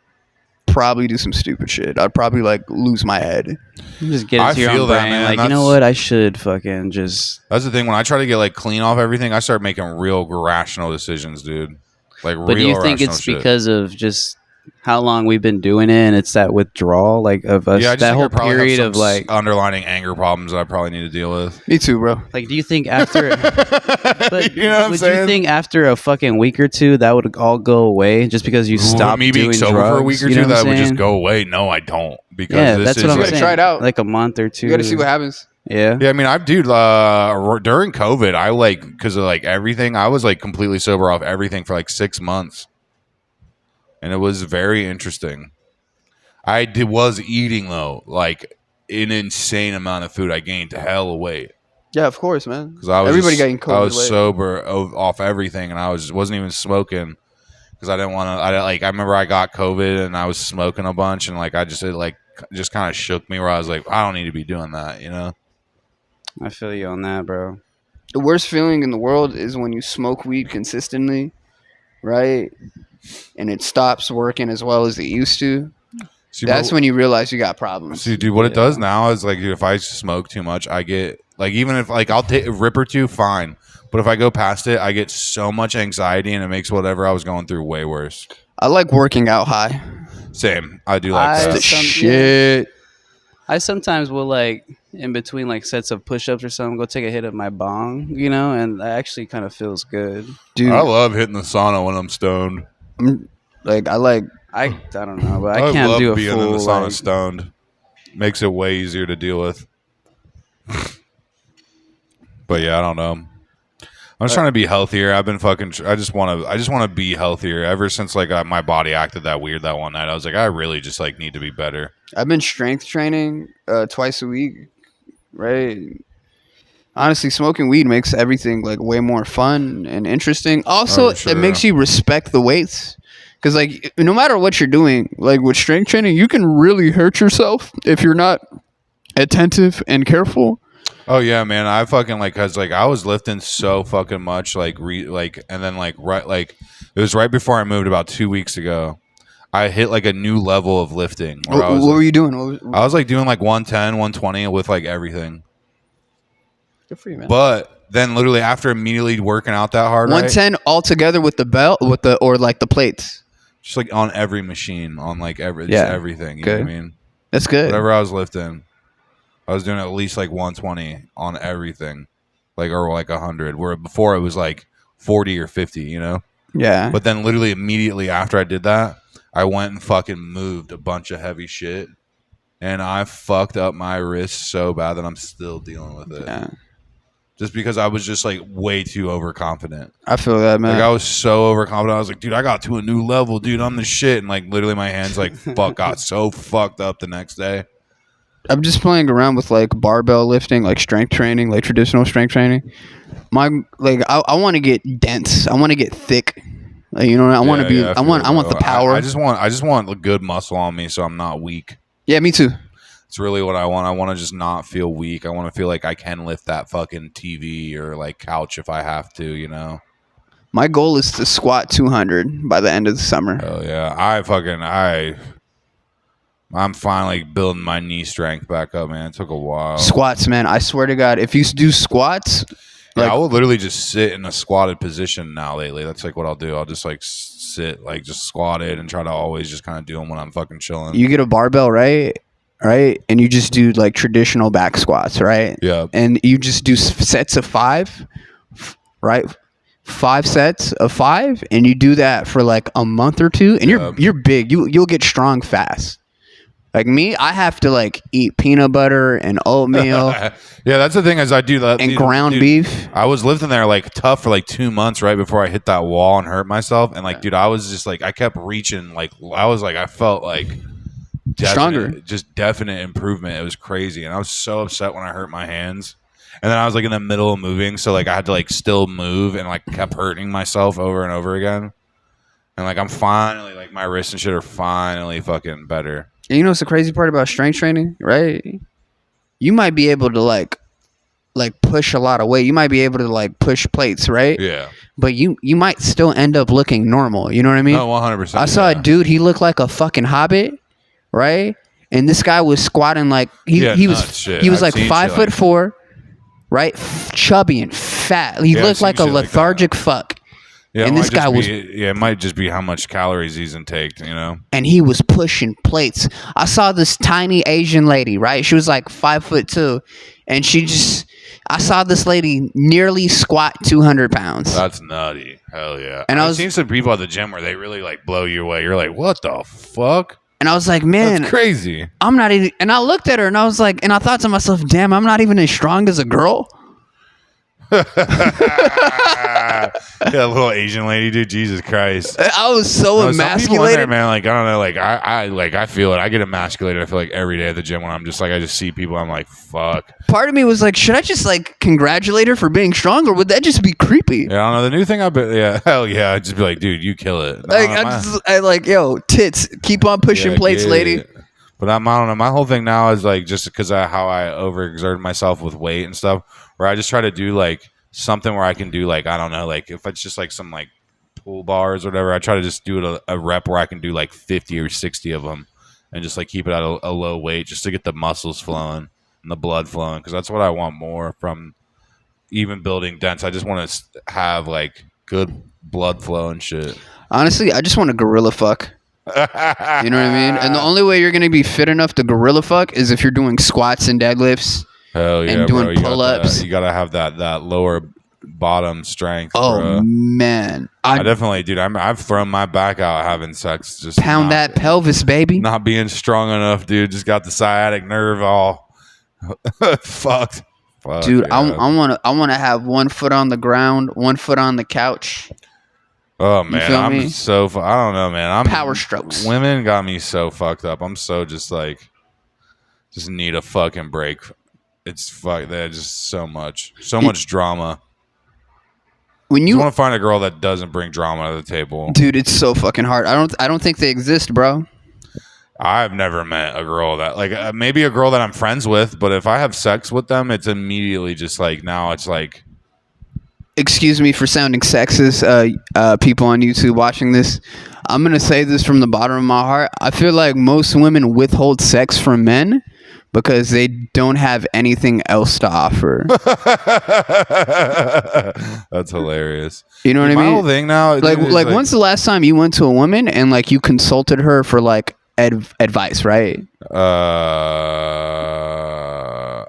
probably do some stupid shit. I'd probably like lose my head. you just get I into your feel own that, brain. man. Like, you know what? I should fucking just. That's the thing. When I try to get like clean off everything, I start making real rational decisions, dude. Like, But do real you think rational it's shit. because of just how long we've been doing it, and it's that withdrawal, like of us, Yeah, I just that think whole I probably period have of some like, underlining anger problems that I probably need to deal with. Me too, bro. like, do you think after, but You know what I'm would saying? you think after a fucking week or two that would all go away just because you stopped me being doing sober drugs? for a week or you know two, what I'm that would just saying? go away. No, I don't, because Yeah, this that's is what I'm You gotta saying. try it out. Like a month or two. You gotta see what happens. Yeah. Yeah, I mean, during COVID, I like, because of like everything, I was like completely sober off everything for like 6 months, and it was very interesting. Was eating though, like an insane amount of food. I gained hell of weight Yeah, of course, man. because I was Everybody just- getting COVID. I was weight. sober off everything, and wasn't even smoking because I didn't want to. I remember I got COVID and I was smoking a bunch, and like it just kind of shook me where I was like, I don't need to be doing that, you know. I feel you on that, bro. The worst feeling in the world is when you smoke weed consistently, right? And it stops working as well as it used to. See, That's when you realize you got problems. See, dude, what it does now is like, dude, if I smoke too much, I get like, even if like I'll take a rip or two, fine. But if I go past it, I get so much anxiety, and it makes whatever I was going through way worse. I like working out high. Same, I do like I- that. Shit. I sometimes will, like, in between like sets of push-ups or something, go take a hit of my bong, you know, and that actually kind of feels good. Dude, I love hitting the sauna when I'm stoned. I don't know, but I can't love do a being full in the sauna like, stoned. Makes it way easier to deal with. But yeah, I don't know. I'm just trying to be healthier. I've been fucking. I just want to be healthier. Ever since like my body acted that weird that one night, I was like, I really just like need to be better. I've been strength training twice a week, right? Honestly, smoking weed makes everything like way more fun and interesting. Also, Oh, sure. it makes you respect the weights. Because like no matter what you're doing, like with strength training, you can really hurt yourself if you're not attentive and careful. Oh yeah, man. I fucking like, cause like I was lifting so fucking much, and then like it was right before I moved about 2 weeks ago. I hit like a new level of lifting. Where What were you doing? I was like doing like 110, 120 with like everything. Good for you, man. But then literally after immediately working out that hard, 110 all together with the belt, or like the plates. just like on every machine, on like just Yeah. everything. You know Good. what I mean? That's good. Whatever I was lifting, I was doing at least like 120 on everything, or like 100. Where before it was like 40 or 50, you know. Yeah. But then literally immediately after I did that, I went and fucking moved a bunch of heavy shit, and I fucked up my wrist so bad that I'm still dealing with it. Yeah. Just because I was just like way too overconfident. I feel that, man. Like I was so overconfident. I was like, dude, I got to a new level, dude. I'm the shit. And like literally my hands got so fucked up the next day. I'm just playing around with like barbell lifting, like strength training, like traditional strength training. I want to get dense. I want to get thick. Like, you know, I want to be. I want the power. I just want good muscle on me, so I'm not weak. Yeah, me too. It's really what I want. I want to just not feel weak. I want to feel like I can lift that fucking TV or like couch if I have to, you know? My goal is to squat 200 by the end of the summer. Oh yeah. I'm finally building my knee strength back up, man. It took a while. Squats, man. I swear to God, if you do squats, I will literally just sit in a squatted position now lately. That's like what I'll do. I'll just like sit, like just squatted and try to always just kind of do them when I'm fucking chilling. you get a barbell, right? And you just do like traditional back squats, right? Yeah. And you just do sets of 5, right? 5 sets of 5, and you do that for like a month or two, and you're big. You'll get strong fast. Like me, I have to like eat peanut butter and oatmeal Yeah, that's the thing is I do that. and ground beef. I was living there like tough for like 2 months right before I hit that wall and hurt myself. And like, dude, I was just like, I kept reaching. Like, I felt like Stronger. Definite improvement. It was crazy. And I was so upset when I hurt my hands. And then I was like in the middle of moving. So like I had to like still move and like kept hurting myself over and over again. And like I'm finally like my wrists and shit are finally fucking better. And you know what's the crazy part about strength training, right? You might be able to like push a lot of weight. You might be able to like push plates, right? Yeah. But you might still end up looking normal. You know what I mean? No, 100%. I saw a dude. He looked like a fucking hobbit, right? And this guy was squatting like he was like 5'4", right? Chubby and fat. He looked like a lethargic fuck. Yeah, and this guy was, it might just be how much calories he's intaked, you know. and he was pushing plates. I saw this tiny Asian lady, right? She was like 5'2", and I saw this lady nearly squat 200 pounds. That's nutty. Hell yeah. And I've seen some people at the gym where they really like blow you away. You're like, what the fuck? And I was like, man, That's crazy. I'm not even. And I looked at her and I was like, and I thought to myself, damn, I'm not even as strong as a girl. Yeah, little Asian lady, dude. Jesus Christ. I was so Some people in emasculated. there, man. Like, I don't know. Like, I feel it. I get emasculated. I feel like every day at the gym when I'm just like, I just see people. I'm like, fuck. Part of me was like, should I just like congratulate her for being strong, or would that just be creepy? Yeah, I don't know. The new thing hell yeah. I'd just be like, dude, you kill it. Like I like, yo, tits, keep on pushing plates, lady. It. But I don't know. My whole thing now is like just because of how I overexerted myself with weight and stuff, where I just try to do like something where I can do like, I don't know, like if it's just like some like pull bars or whatever, I try to just do it a rep where I can do like 50 or 60 of them and just like keep it at a low weight just to get the muscles flowing and the blood flowing, because that's what I want more from even building dense. I just want to have like good blood flow and shit. Honestly, I just want to gorilla fuck. You know what I mean? And the only way you're gonna be fit enough to gorilla fuck is if you're doing squats and deadlifts. Hell yeah, and doing bro. pull-ups. You gotta have that lower bottom strength. Oh bro. man, I definitely, dude. I've thrown my back out having sex. Just pound that pelvis, baby. Not being strong enough, dude. Just got the sciatic nerve all fucked. Fuck, Dude, yeah. I wanna have 1 foot on the ground, 1 foot on the couch. Oh man, feel I'm me? so. I don't know, man. Power strokes. Women got me so fucked up. I'm so just like, just need a fucking break. It's fuck. They're just so much drama. When You you, want to find a girl that doesn't bring drama to the table. dude, it's so fucking hard. I don't think they exist, bro. I've never met a girl that like maybe a girl that I'm friends with, but if I have sex with them, it's immediately just like now it's like. Excuse me for sounding sexist, people on YouTube watching this. I'm gonna say this from the bottom of my heart. I feel like most women withhold sex from men because they don't have anything else to offer. That's hilarious. You know what I My mean? whole thing now, Like when's the last time you went to a woman and like you consulted her for like advice, right?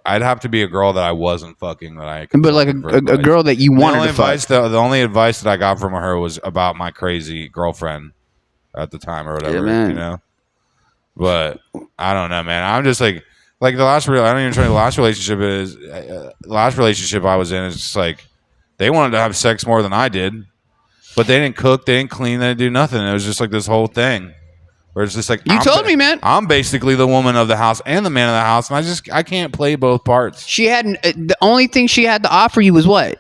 I'd have to be a girl that I wasn't fucking that I. But like a girl that you wanted to fuck. The only advice that I got from her was about my crazy girlfriend at the time or whatever, man. you know. But I don't know, man. I'm just like the last I don't even try. The last relationship is the last relationship I was in is just like they wanted to have sex more than I did, but they didn't cook, they didn't clean, they didn't do nothing. It was just like this whole thing. Where it's just like You told me, man. I'm basically the woman of the house and the man of the house, and I can't play both parts. She had the only thing she had to offer you was what?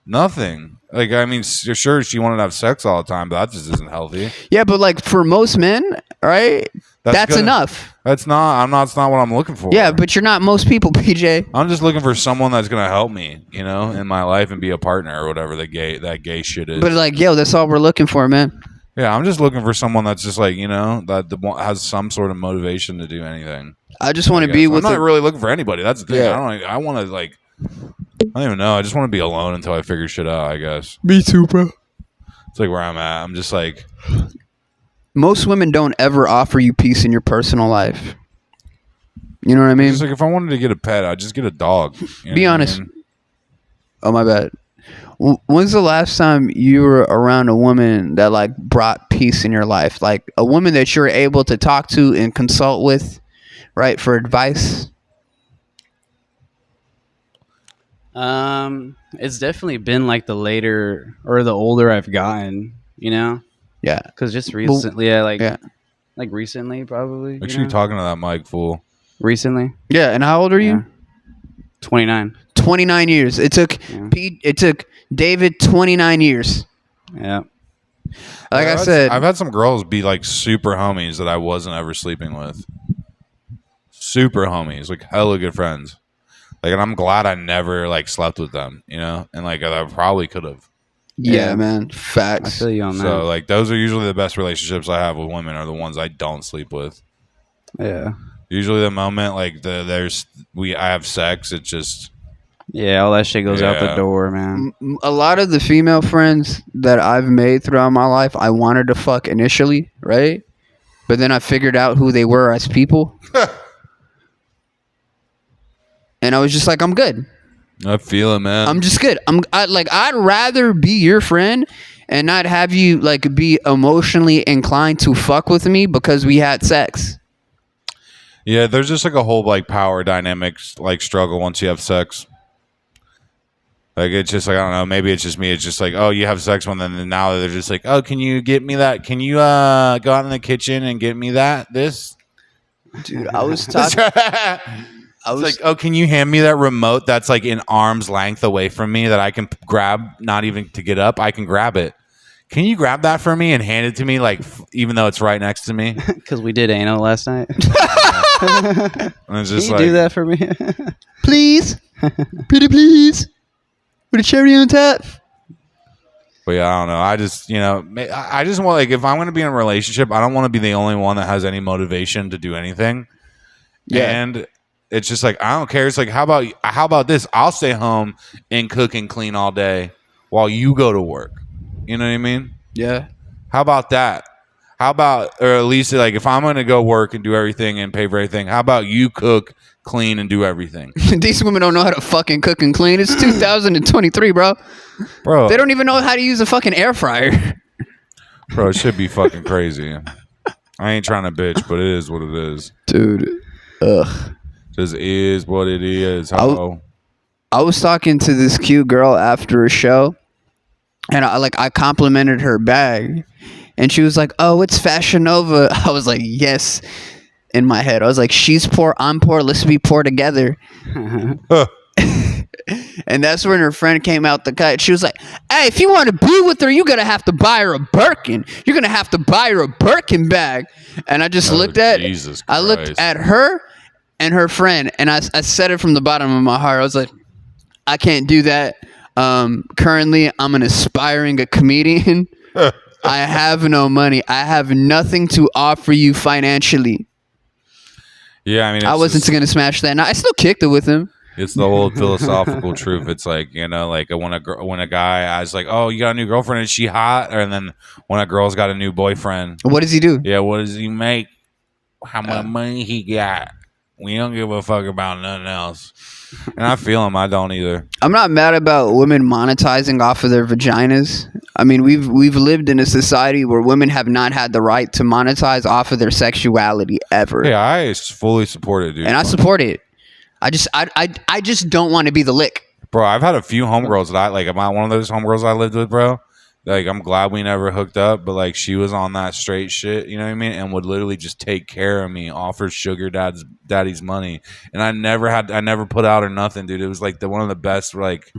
Nothing. Like I mean, sure, she wanted to have sex all the time, but that just isn't healthy. Yeah, but like for most men, right? That's good. enough. That's not. That's not what I'm looking for. Yeah, but you're not most people, PJ. I'm just looking for someone that's gonna help me, you know, in my life and be a partner or whatever that gay shit is. But like, yo, that's all we're looking for, man. Yeah, I'm just looking for someone that's just like, you know, that has some sort of motivation to do anything. I just want to be with. I'm not really looking for anybody. That's the thing. Yeah. I want to like. I don't even know. I just want to be alone until I figure shit out. I guess. Me too, bro. It's like where I'm at. I'm just like. Most women don't ever offer you peace in your personal life. You know what I mean? It's like if I wanted to get a pet, I'd just get a dog. You know Be what I honest. mean? Oh my bad. When's the last time you were around a woman that like brought peace in your life? Like a woman that you're able to talk to and consult with, right, for advice? It's definitely been like the later or the older I've gotten, you know? Yeah. Because just recently, Yeah. like recently, probably. Make sure you're talking to that mic, fool. Recently, Yeah, and how old are you? Yeah. 29. 29 years. It took Yeah. Pete. It took David 29 years. Yeah. Like I I've said, had some girls be like super homies that I wasn't ever sleeping with. Super homies, like hella good friends. Like, and I'm glad I never like slept with them, you know, and like I probably could have. yeah, man, I facts. feel you on that. So like those are usually the best relationships I have with women are the ones I don't sleep with. Yeah. Usually the moment like I have sex, it's just Yeah, all that shit goes out the Yeah. door, man. A lot of the female friends that I've made throughout my life, I wanted to fuck initially, right? But then I figured out who they were as people. And I was just like, I'm good. I feel it, man. I'm just good. I'd rather be your friend and not have you like be emotionally inclined to fuck with me because we had sex. Yeah, there's just like a whole like power dynamics like struggle once you have sex. Like it's just like I don't know, maybe it's just me. It's just like, oh, you have sex one, then now they're just like, oh, can you get me that? Can you go out in the kitchen and get me this? Dude, I was talking. It's like, oh, can you hand me that remote that's like in arm's length away from me that I can grab, not even to get up? I can grab it. Can you grab that for me and hand it to me, like, even though it's right next to me? Because we did anal last night. And it's just Can you do that for me? Please, pretty please, with a cherry on top. But yeah, I don't know. I just, I just want, like, if I'm going to be in a relationship, I don't want to be the only one that has any motivation to do anything. Yeah. And it's just like, I don't care. It's like, how about this? I'll stay home and cook and clean all day while you go to work. You know what I mean? Yeah. How about that? How about, or at least like, if I'm going to go work and do everything and pay for everything, how about you cook, clean, and do everything? These women don't know how to fucking cook and clean. It's 2023, bro. Bro. They don't even know how to use a fucking air fryer. Bro, it should be fucking crazy. I ain't trying to bitch, but it is what it is. Dude. Ugh. Just is what it is. I was talking to this cute girl after a show, and I complimented her bag, and she was like, "Oh, it's Fashion Nova." I was like, "Yes." In my head, I was like, "She's poor, I'm poor. Let's be poor together." And that's when her friend came out the cut. She was like, "Hey, if you want to be with her, you're gonna have to buy her a Birkin. You're gonna have to buy her a Birkin bag." And I just looked at her and her friend, and I said it from the bottom of my heart. I was like, I can't do that. Currently, I'm an aspiring comedian. I have no money. I have nothing to offer you financially. Yeah, I mean, I wasn't going to smash that. And I still kicked it with him. It's the whole philosophical truth. It's like, like when a guy, I was like, oh, you got a new girlfriend? Is she hot? And then when a girl's got a new boyfriend. What does he do? Yeah, what does he make? How much money he got? We don't give a fuck about nothing else. And I feel him. I don't either. I'm not mad about women monetizing off of their vaginas. I mean, we've lived in a society where women have not had the right to monetize off of their sexuality ever. Yeah, I fully support it, dude. And I support it. I just don't want to be the lick. Bro, I've had a few homegirls that am I one of those homegirls I lived with, bro? Like, I'm glad we never hooked up, but like she was on that straight shit, you know what I mean? And would literally just take care of me, offer sugar daddy's money. And I never put out or nothing, dude. It was like one of the best, like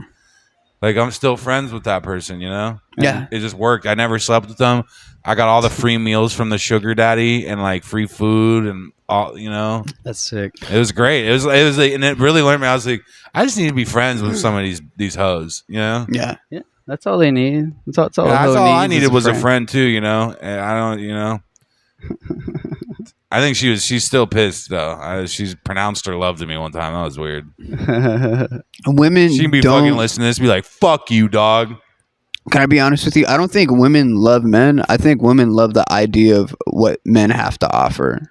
I'm still friends with that person, you know? Yeah. It just worked. I never slept with them. I got all the free meals from the sugar daddy and like free food and all, you know? That's sick. It was great. It was like, and it really learned me. I was like, I just need to be friends with some of these hoes, you know? Yeah. Yeah. That's all they need. That's all I needed was a friend too, you know. And I don't, I think she's still pissed though. She's pronounced her love to me one time. That was weird. Women, she can be fucking listening to this, be like, "Fuck you, dog." Can I be honest with you? I don't think women love men. I think women love the idea of what men have to offer.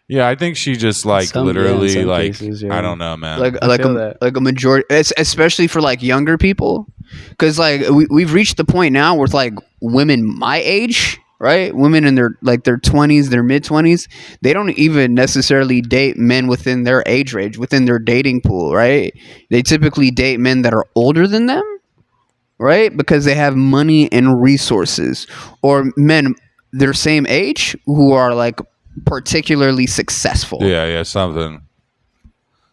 Yeah, I think she just literally cases, yeah. I don't know, man. Like a majority, especially for like younger people, because like we've reached the point now where like women my age, right? Women in their 20s, their mid 20s, they don't even necessarily date men within their age range, within their dating pool, right? They typically date men that are older than them, right? Because they have money and resources, or men their same age who are like particularly successful. Yeah, something.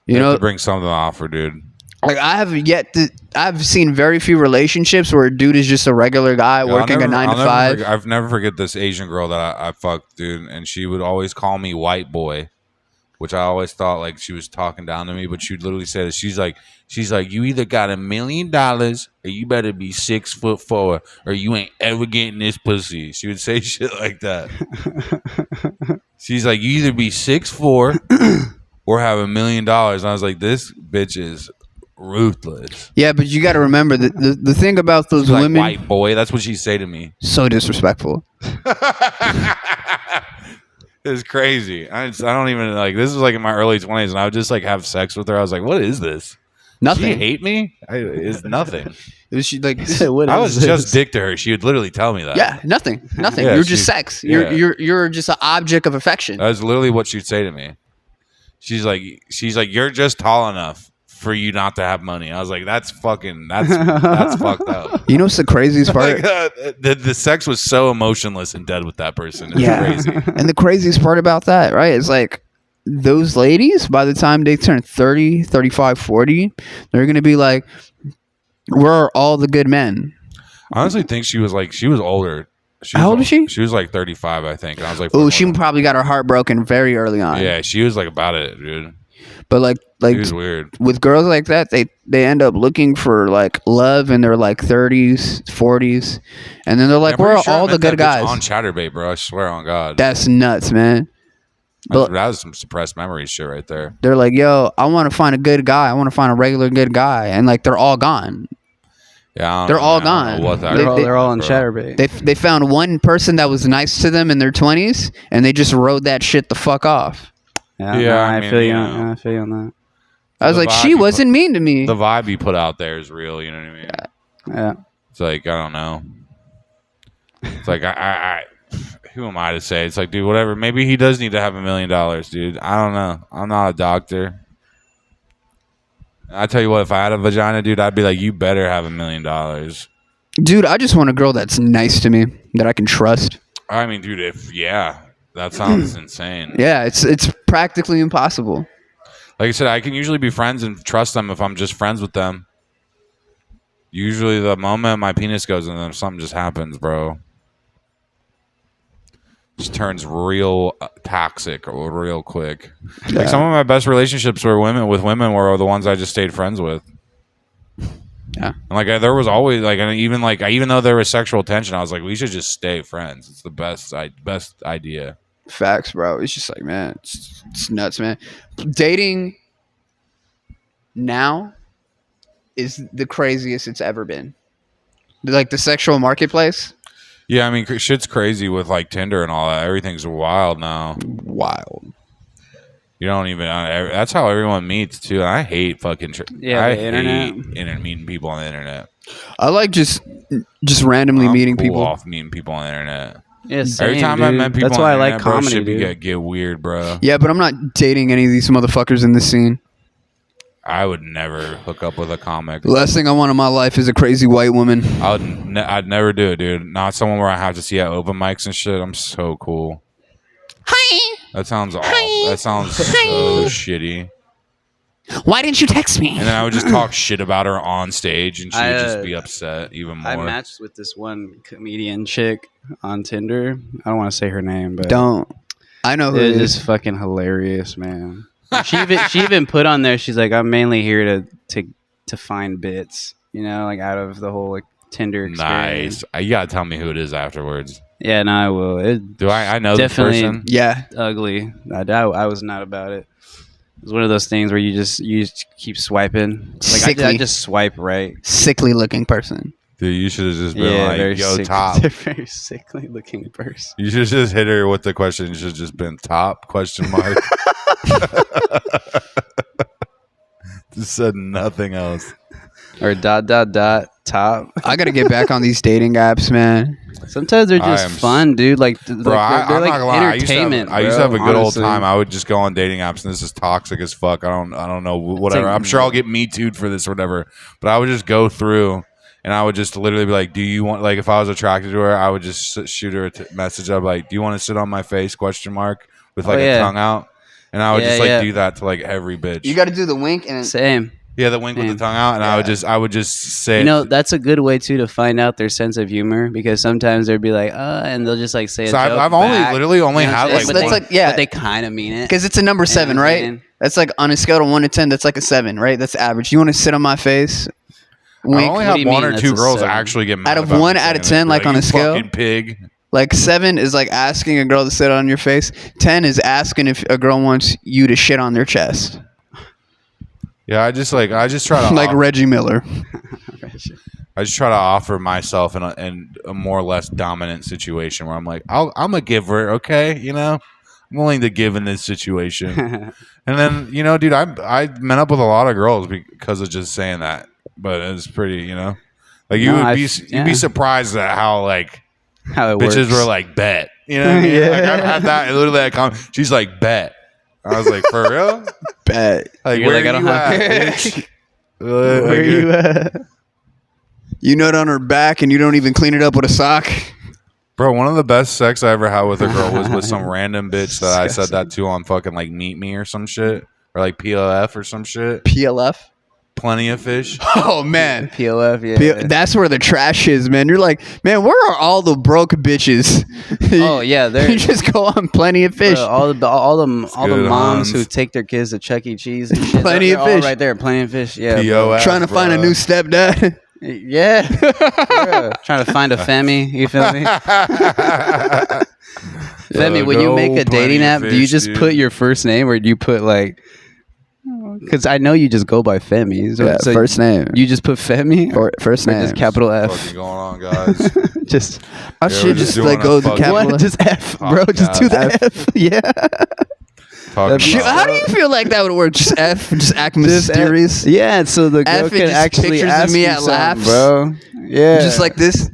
You know, to bring something to offer, dude. Like I've seen very few relationships where a dude is just a regular guy working a 9 to 5. I've never forget this Asian girl that I fucked, dude, and she would always call me white boy, which I always thought like she was talking down to me, but she'd literally say that she's like, you either got $1 million or you better be 6'4" or you ain't ever getting this pussy. She would say shit like that. She's like, you either be 6'4" or have $1 million. And I was like, this bitch is ruthless. Yeah, but you got to remember that the thing about those She's like, women, white boy. That's what she'd say to me. so disrespectful. It's crazy. I don't even like. This is like in my early 20s, and I would just like have sex with her. I was like, "What is this? Nothing. She hate me? It's nothing." It was she like, What I is was this? just dick to her. She would literally tell me that. yeah, nothing. Yeah, You're just sex. You're just an object of affection. That was literally what she'd say to me. She's like, "You're just tall enough for you not to have money." I was like, that's fucked up. You know what's the craziest part? Like, the sex was so emotionless and dead with that person. It's crazy. And the craziest part about that, right, is like those ladies, by the time they turn 30, 35, 40, they're going to be like, where are all the good men? I honestly think she was older. How old is she? She was like 35, I think. And I was like, Oh, she probably got her heart broken very early on. yeah, she was like about it, dude. But like It was weird. with girls like that, they end up looking for like love in their like 30s, 40s, and then they're like, I'm "Where pretty are sure I all the met that good bitch guys?" on Chatterbait, bro. I swear on God. That's nuts, man. But That was some suppressed memory shit right there. they're like, "Yo, I want to find a good guy. I want to find a regular good guy," and like they're all gone. Yeah, They're all gone. They're all on bro. Chatterbait. They found one person that was nice to them in their 20s, and they just rode that shit the fuck off. Yeah, Yeah, no, I I mean, feel you. you On, know. I feel you on that. I was The like, vibe she you wasn't mean to me. The vibe you put out there is real. You know what I mean? Yeah. It's like, I don't know. It's like, I who am I to say? It's like, dude, whatever. Maybe he does need to have $1 million, dude. I don't know. I'm not a doctor. I tell you what, if I had a vagina, dude, I'd be like, you better have $1 million. Dude, I just want a girl that's nice to me, that I can trust. I mean, dude, that sounds insane. Yeah, it's practically impossible. Like I said, I can usually be friends and trust them if I'm just friends with them. Usually the moment my penis goes in them, something just happens, bro. Just turns real toxic real quick. Yeah. Like some of my best relationships were with women were the ones I just stayed friends with. Yeah. And like there was always even though there was sexual tension, I was like, we should just stay friends. It's the best idea. Facts, bro. It's just like, man, it's nuts, man. Dating now is the craziest it's ever been. Like the sexual marketplace. Yeah, I mean, shit's crazy with like Tinder and all that. Everything's wild now. Wild. You don't even. That's how everyone meets too. And I hate fucking. I the internet. hate meeting people on the internet. I like just randomly I'm meeting cool people. off meeting people on the internet. Yeah, Every same, time I dude. met people That's on why the I like internet, bro, comedy, shit dude. get weird, bro. Yeah, but I'm not dating any of these motherfuckers in this scene. I would never hook up with a comic. The last thing I want in my life is a crazy white woman. I'd never do it, dude. Not someone where I have to see at open mics and shit. I'm so cool. Hi. That sounds awful. That sounds so shitty. Why didn't you text me? And then I would just talk shit about her on stage, and she would just be upset even more. I matched with this one comedian chick on Tinder. I don't want to say her name, but Don't. I know who it it is is. just fucking hilarious, man. She even put on there. She's like, I'm mainly here to find bits, you know, like out of the whole like Tinder experience. Nice. You gotta tell me who it is afterwards. Yeah, no, I will. It Do I know this definitely person? Yeah. ugly. I was not about it. It's one of those things where you just keep swiping. Like Sickly. I just swipe right. Sickly looking person. Dude, you should have just been very like, yo, sick, top. very sickly looking person. You should just hit her with the question. You should have just been top, question mark. Just said nothing else. Or ... top. I gotta get back on these dating apps, man. Sometimes they're I am just fun, dude. Like, Bro, they're I'm like not gonna lie. entertainment. I used to have a good honestly. old time. I would just go on dating apps, and this is toxic as fuck. I don't know, whatever. like- I'm sure I'll get me too'd for this or whatever. But I would just go through, and I would just literally be like, "Do you want?" Like, if I was attracted to her, I would just shoot her a message up like, "Do you want to sit on my face?" Question mark with like a tongue out, and I would just like do that to like every bitch. You gotta do the wink and Same. Yeah, the wink with the tongue out, and I would just say, You know, that's a good way too to find out their sense of humor, because sometimes they'll be like, and they'll just like say a So joke I've back, literally only you know had what I'm saying? like That's one. like, yeah. But they kind of mean it. because it's a number 7, Yeah, right? man. That's like on a scale of 1 to 10. That's like a 7, right? That's average. You want to sit on my face? I Wink. only What have do you one mean or that's two a girls 7? actually get mad Out of about 1 me out of saying 10, that. like on "You a scale?" fucking pig. Like 7 is like asking a girl to sit on your face. 10 is asking if a girl wants you to shit on their chest. Yeah, I just try to like Reggie Miller. I just try to offer myself in a more or less dominant situation where I'm like, I'm a giver, okay? You know, I'm willing to give in this situation. And then, you know, dude, I met up with a lot of girls because of just saying that. But it's pretty, you know, like you'd be surprised at how it bitches works. were like, bet. You know what I mean? Yeah. Like I've had that literally. She's like, bet. I was like, for real? Bet. Like, You're where like, I are don't you have- at, bitch? Where are you at? You nut on her back and you don't even clean it up with a sock. Bro, one of the best sex I ever had with a girl was with some random bitch that I said that to on fucking like Meet Me or some shit. Or like PLF or some shit. PLF? Plenty of fish. Oh, man. PLF, yeah. That's where the trash is, man. You're like, man, where are all the broke bitches? Oh yeah, You just go on Plenty of Fish. Bro, all the good, moms Hans. who take their kids to Chuck E. Cheese and shit. Plenty they're of Fish. all right there, Plenty of Fish. Yeah, POF, Trying to find a bro. new stepdad. yeah. Yeah. Trying to find a Femi. You feel me? Femi, when you make a dating app, do you just put your first name or do you put like? Because I know you just go by Femi. So first name. You just put Femi? First Or name. just capital What's F? fucking going on, guys? Just I Yeah, should we're just just like doing go a the fucking- capital. what? Just F, bro. Just do the Podcast. F. Yeah. Talking Shit, about- how do you feel like that would work? Just F, just act mysterious. Yeah, so the girl F, it can just actually pictures of ask me you at something, laughs. bro. Yeah. Just like this.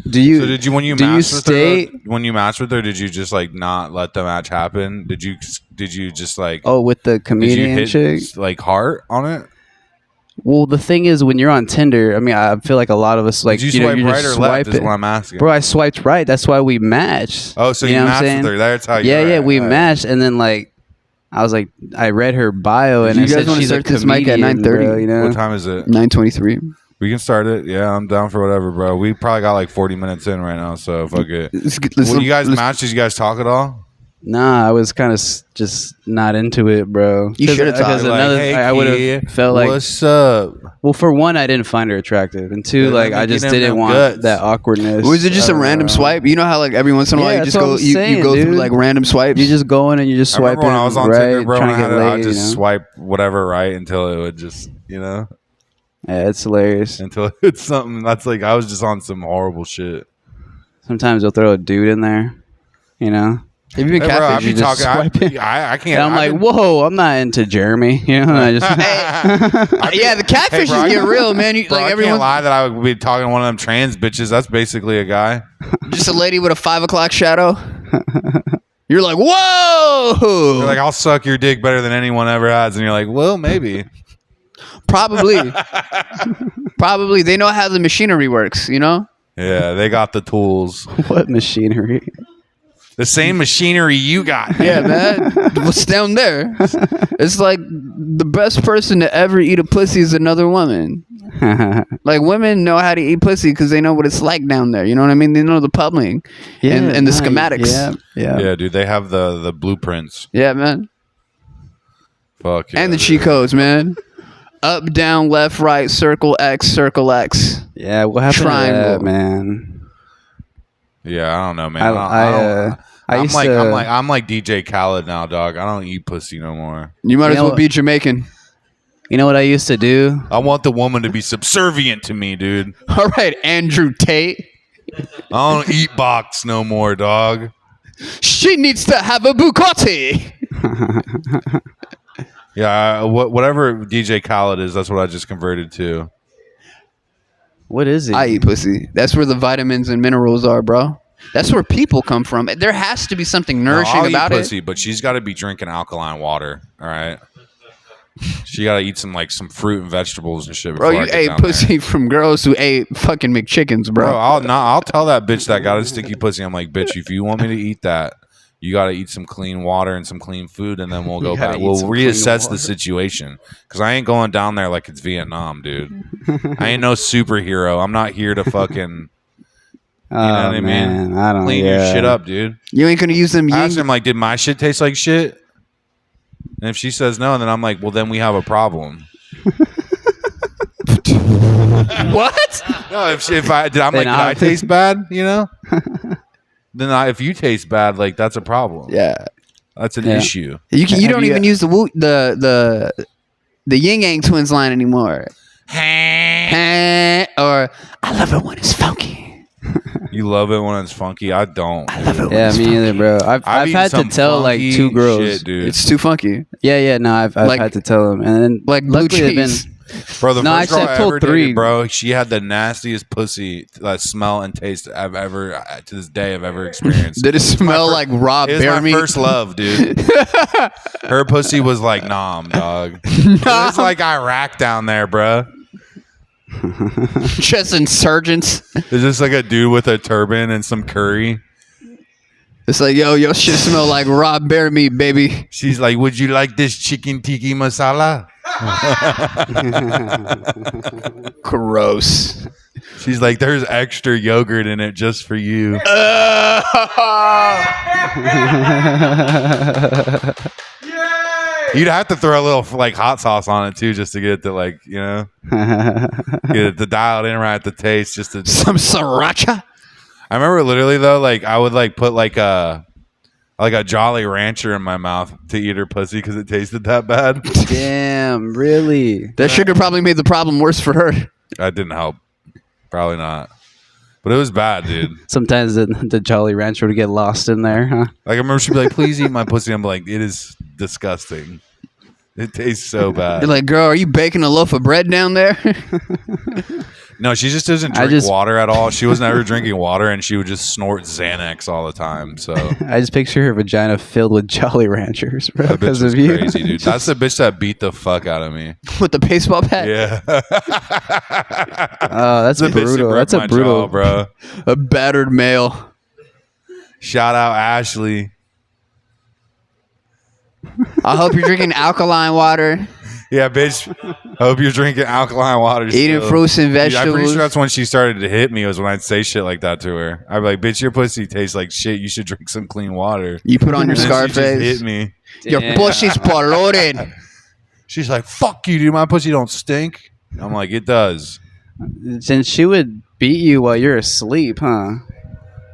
do you? So did you when you do you matched with state? her? When you matched with her, did you just like not let the match happen? Did you just like? Oh, with the did you comedian hit chick? like heart on it? Well, the thing is, when you're on Tinder, I mean, I feel like a lot of us like Did you know, swipe you're right just or left? Is swiping. what I'm asking. Bro, I swiped right. That's why we matched. Oh, so you know what I'm matched saying? with her. That's how you. Yeah, we right. matched, and then like I was like, I read her bio, and You I guys said wanna she's a start this mic at comedian, 9:30? bro, you know? What time is it? 9:23. We can start it. Yeah, I'm down for whatever, bro. We probably got like 40 minutes in right now, so fuck it. When you guys matched, did you guys talk at all? Nah, I was kind of just not into it, bro. You shoulda talked. Because Like, another, hey, I would kid, have felt like, what's up? well, for one, I didn't find her attractive, and two, Yeah, like let me I just get in didn't them want guts. that awkwardness. Was it just I a don't random know. swipe? You know how like every once in a while Yeah, you just that's go what I'm you saying, go through dude. like random swipes. You just go in and you just I swipe remember when I was on right, Tinder, bro, trying and to get I laid, just you know? swipe whatever right until it would just, you know, Yeah, it's hilarious. until it's something that's like I was just on some horrible shit. Sometimes they'll throw a dude in there, you know. Have you been Hey, bro, I catfished? be you just talking. swipe it. I can't. And I'm like, whoa, I'm not into Jeremy, you know. And I just Yeah, the catfish bro, is get real, man. You, Bro, like I everyone, can't lie that I would be talking to one of them trans bitches. That's basically a guy. just a lady with a 5 o'clock shadow. You're like, whoa! They're like, I'll suck your dick better than anyone ever has, and you're like, well, maybe. Probably. Probably. They know how the machinery works, you know? Yeah, they got the tools. what machinery? The same machinery you got. Yeah, man. What's down there? It's like the best person to ever eat a pussy is another woman. Like women know how to eat pussy because they know what it's like down there. You know what I mean? They know the plumbing and the nice. schematics. Yeah. Dude, they have the blueprints. Yeah, man. Fuck yeah, And the dude. cheat codes, man. Up, down, left, right, circle X, circle X. Yeah, what happened Triangle. to that, man? Yeah, I don't know, man. I used to. I'm like DJ Khaled now, dog. I don't eat pussy no more. You might You as know well what? be Jamaican. You know what I used to do? I want the woman to be subservient to me, dude. All right, Andrew Tate. I don't eat box no more, dog. She needs to have a Bugatti. Yeah, whatever DJ Khaled is, that's what I just converted to. What is it? I eat pussy. That's where the vitamins and minerals are, bro. That's where people come from. There has to be something nourishing I'll about eat it. pussy, but she's got to be drinking alkaline water. All right. She got to eat some fruit and vegetables and shit. Bro, before I you get ate down pussy from girls who ate fucking McChickens, there. bro. Bro, I'll tell that bitch that got a sticky pussy. I'm like, bitch, if you want me to eat that, you got to eat some clean water and some clean food, and then we'll go back. We'll reassess the situation because I ain't going down there like it's Vietnam, dude. I ain't no superhero. I'm not here to fucking. You know what I mean? I don't Clean your shit up, dude. You ain't gonna use them I asked ying. him, like, did my shit taste like shit? And if she says no, then I'm like, well, then we have a problem. What? No, if I did, I'm Then like, did I taste bad? You know? Then if you taste bad, like, that's a problem. Yeah. That's an Yeah. issue. You Have don't you- even use the the Yin Yang Twins line anymore. Or I love it when it's funky. You love it when it's funky. I don't. I love it when Yeah, it's me funky. either, bro. I've eaten had to some tell like funky 2 girls. shit, dude. It's too funky. Yeah, no, I've Like- had to tell them, and then Like blue luckily they've cheese. Bro, the No, first actually, girl I I told ever 3. dated, bro, she had the nastiest pussy smell and taste I've ever, to this day, I've ever experienced. Did it smell fir- like raw It was bear my meat? first love, dude. Her pussy was like nom, dog. It was like Iraq down there, bro. Just insurgents. It's just like a dude with a turban and some curry. It's like, yo, your shit smell like raw bear meat, baby. She's like, would you like this chicken tiki masala? Gross. She's like, there's extra yogurt in it just for you. You'd have to throw a little like hot sauce on it too, just to get it to like, you know, get it to dial it in right at the taste. Just to. Some sriracha. I remember literally though, like I would like put like a Jolly Rancher in my mouth to eat her pussy because it tasted that bad. Damn, really? That sugar probably made the problem worse for her. That didn't help. Probably not. But it was bad, dude. Sometimes the Jolly Rancher would get lost in there, huh? Like I remember she'd be like, "Please eat my pussy." I'm like, "It is disgusting. It tastes so bad." You're like, girl, are you baking a loaf of bread down there? No, she just doesn't drink water at all. She was never drinking water, and she would just snort Xanax all the time. So I just picture her vagina filled with Jolly Ranchers, bro, that bitch because was of you. crazy, dude. That's the bitch that beat the fuck out of me. With the baseball bat? Yeah, Oh, that's The bitch that brutal. broke That's a my brutal, jaw, bro. A battered male. Shout out Ashley. I hope you're drinking alkaline water, Yeah, bitch. Hope you're drinking alkaline water. eating still. fruits and Dude, I'm pretty vegetables. sure that's when she started to hit me, was when I'd say shit like that to her. I'd be like, bitch, your pussy tastes like shit. You should drink some clean water. You put on your And then she just Scarface. hit me. Your Damn. pussy's polluted. She's like, fuck you, dude. My pussy don't stink. I'm like, it does. Since she would beat you while you're asleep, huh?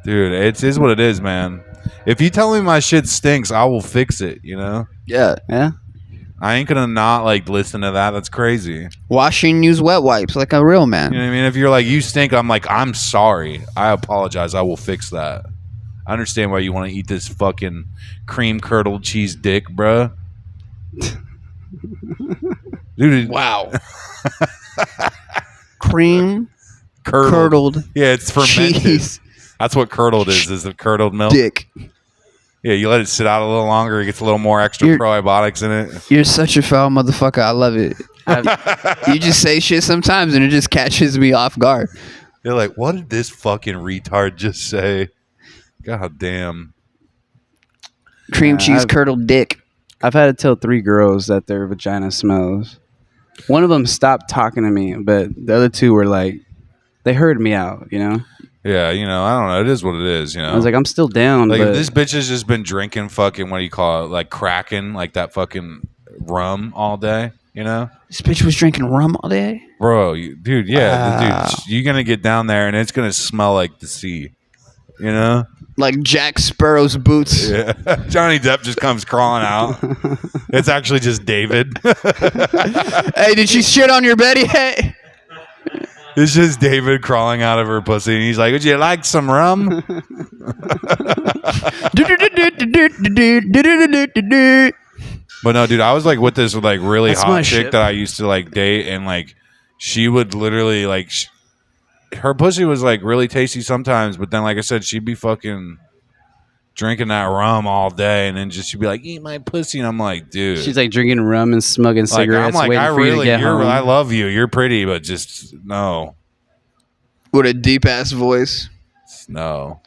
Dude, it is what it is, man. If you tell me my shit stinks, I will fix it, you know? Yeah. Yeah. I ain't gonna not like listen to that. That's crazy. Washing, use wet wipes like a real man. You know what I mean? If you're like, you stink, I'm like, I'm sorry. I apologize. I will fix that. I understand why you want to eat this fucking cream curdled cheese dick, bruh. Dude, Wow. Cream curdled. curdled Yeah, it's fermented. cheese That's what curdled is it curdled milk? dick. Yeah, you let it sit out a little longer, it gets a little more extra You're- probiotics in it. You're such a foul motherfucker. I love it. You just say shit sometimes and it just catches me off guard. They're like, what did this fucking retard just say? God damn. Cream Yeah, cheese I've- curdled dick. I've had to tell 3 girls that their vagina smells. One of them stopped talking to me, but the other 2 were like, they heard me out, you know? Yeah, you know, I don't know. It is what it is, you know. I was like, I'm still down, Like, but if this bitch has just been drinking fucking, what do you call it? Like cracking, like that fucking rum all day, you know? This bitch was drinking rum all day. Bro, dude, yeah. Wow. Dude, you're going to get down there and it's going to smell like the sea, you know? Like Jack Sparrow's boots. Yeah. Johnny Depp just comes crawling out. It's actually just David. Hey, did she shit on your bed yet? It's just David crawling out of her pussy, and he's like, "Would you like some rum?" But no, dude, I was like with this like really That's my hot chick shit. that I used to like date, and like she would literally like her pussy was like really tasty sometimes, but then like I said, she'd be fucking drinking that rum all day, and then just she'd be like, "Eat my pussy," and I'm like, dude, she's like drinking rum and smoking like, cigarettes, I'm like, waiting I for you to really, get home. I love you, you're pretty, but just no, With a deep ass voice. no.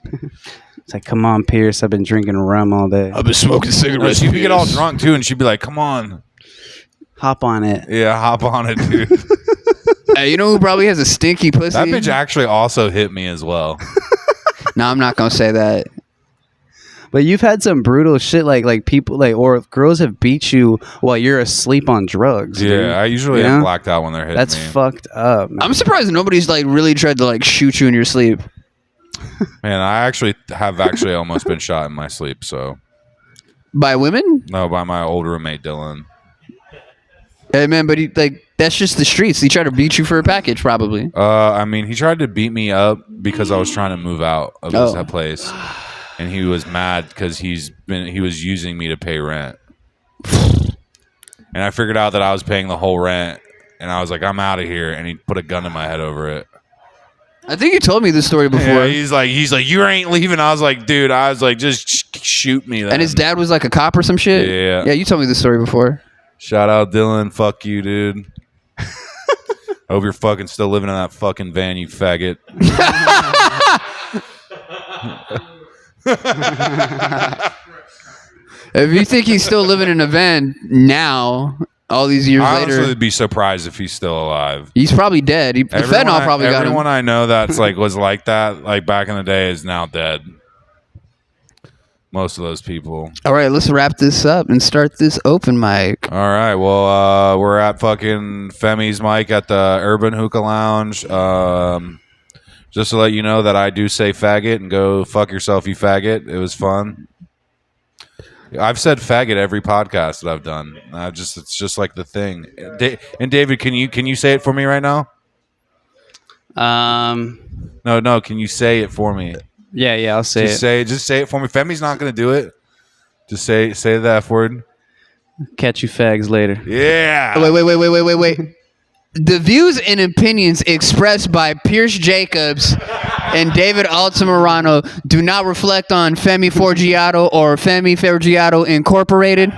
It's like, come on, Pierce, I've been drinking rum all day. I've been smoking No, cigarettes. she'd get all drunk too, and she'd be like, "Come on, Hop on it. yeah, hop on it, dude." Hey, you know who probably has a stinky pussy? That bitch actually also hit me as well. No, I'm not gonna say that. But you've had some brutal shit, like people, like, or girls have beat you while you're asleep on drugs. dude. Yeah, I usually Yeah? am blacked out when they're hitting That's me. fucked up, man. I'm surprised nobody's like really tried to like shoot you in your sleep. Man, I actually have almost been shot in my sleep. So By women? no, by my old roommate Dylan. Hey man, but that's just the streets. He tried to beat you for a package, probably. I mean, he tried to beat me up because I was trying to move out of that place, and he was mad because he was using me to pay rent, and I figured out that I was paying the whole rent, and I was like, I'm out of here, and he put a gun in my head over it. I think you told me this story before. Yeah, he's like, you ain't leaving. I was like, dude, just shoot me. Then. And his dad was like a cop or some shit. Yeah. Yeah, you told me this story before. Shout out Dylan. Fuck you, dude. Hope you're fucking still living in that fucking van, you faggot. If you think he's still living in a van now, all these years later, I would be surprised if he's still alive. He's probably dead. The fentanyl probably got him. Everyone I know that's was like that, like back in the day, is now dead. Most of those people. All right, let's wrap this up and start this open mic. All right, well, we're at fucking Femi's mic at the Urban Hookah Lounge. Just to let you know that I do say faggot and go fuck yourself, you faggot. It was fun. I've said faggot every podcast that I've done. It's just like the thing. And David, can you say it for me right now? No. Can you say it for me? Yeah, I'll say it. Just say it for me. Femi's not gonna do it. Just say the F word. Catch you fags later. Yeah. Wait. The views and opinions expressed by Pierce Jacobs and David Altamirano do not reflect on Femi Forgiato or Femi Forgiato Incorporated.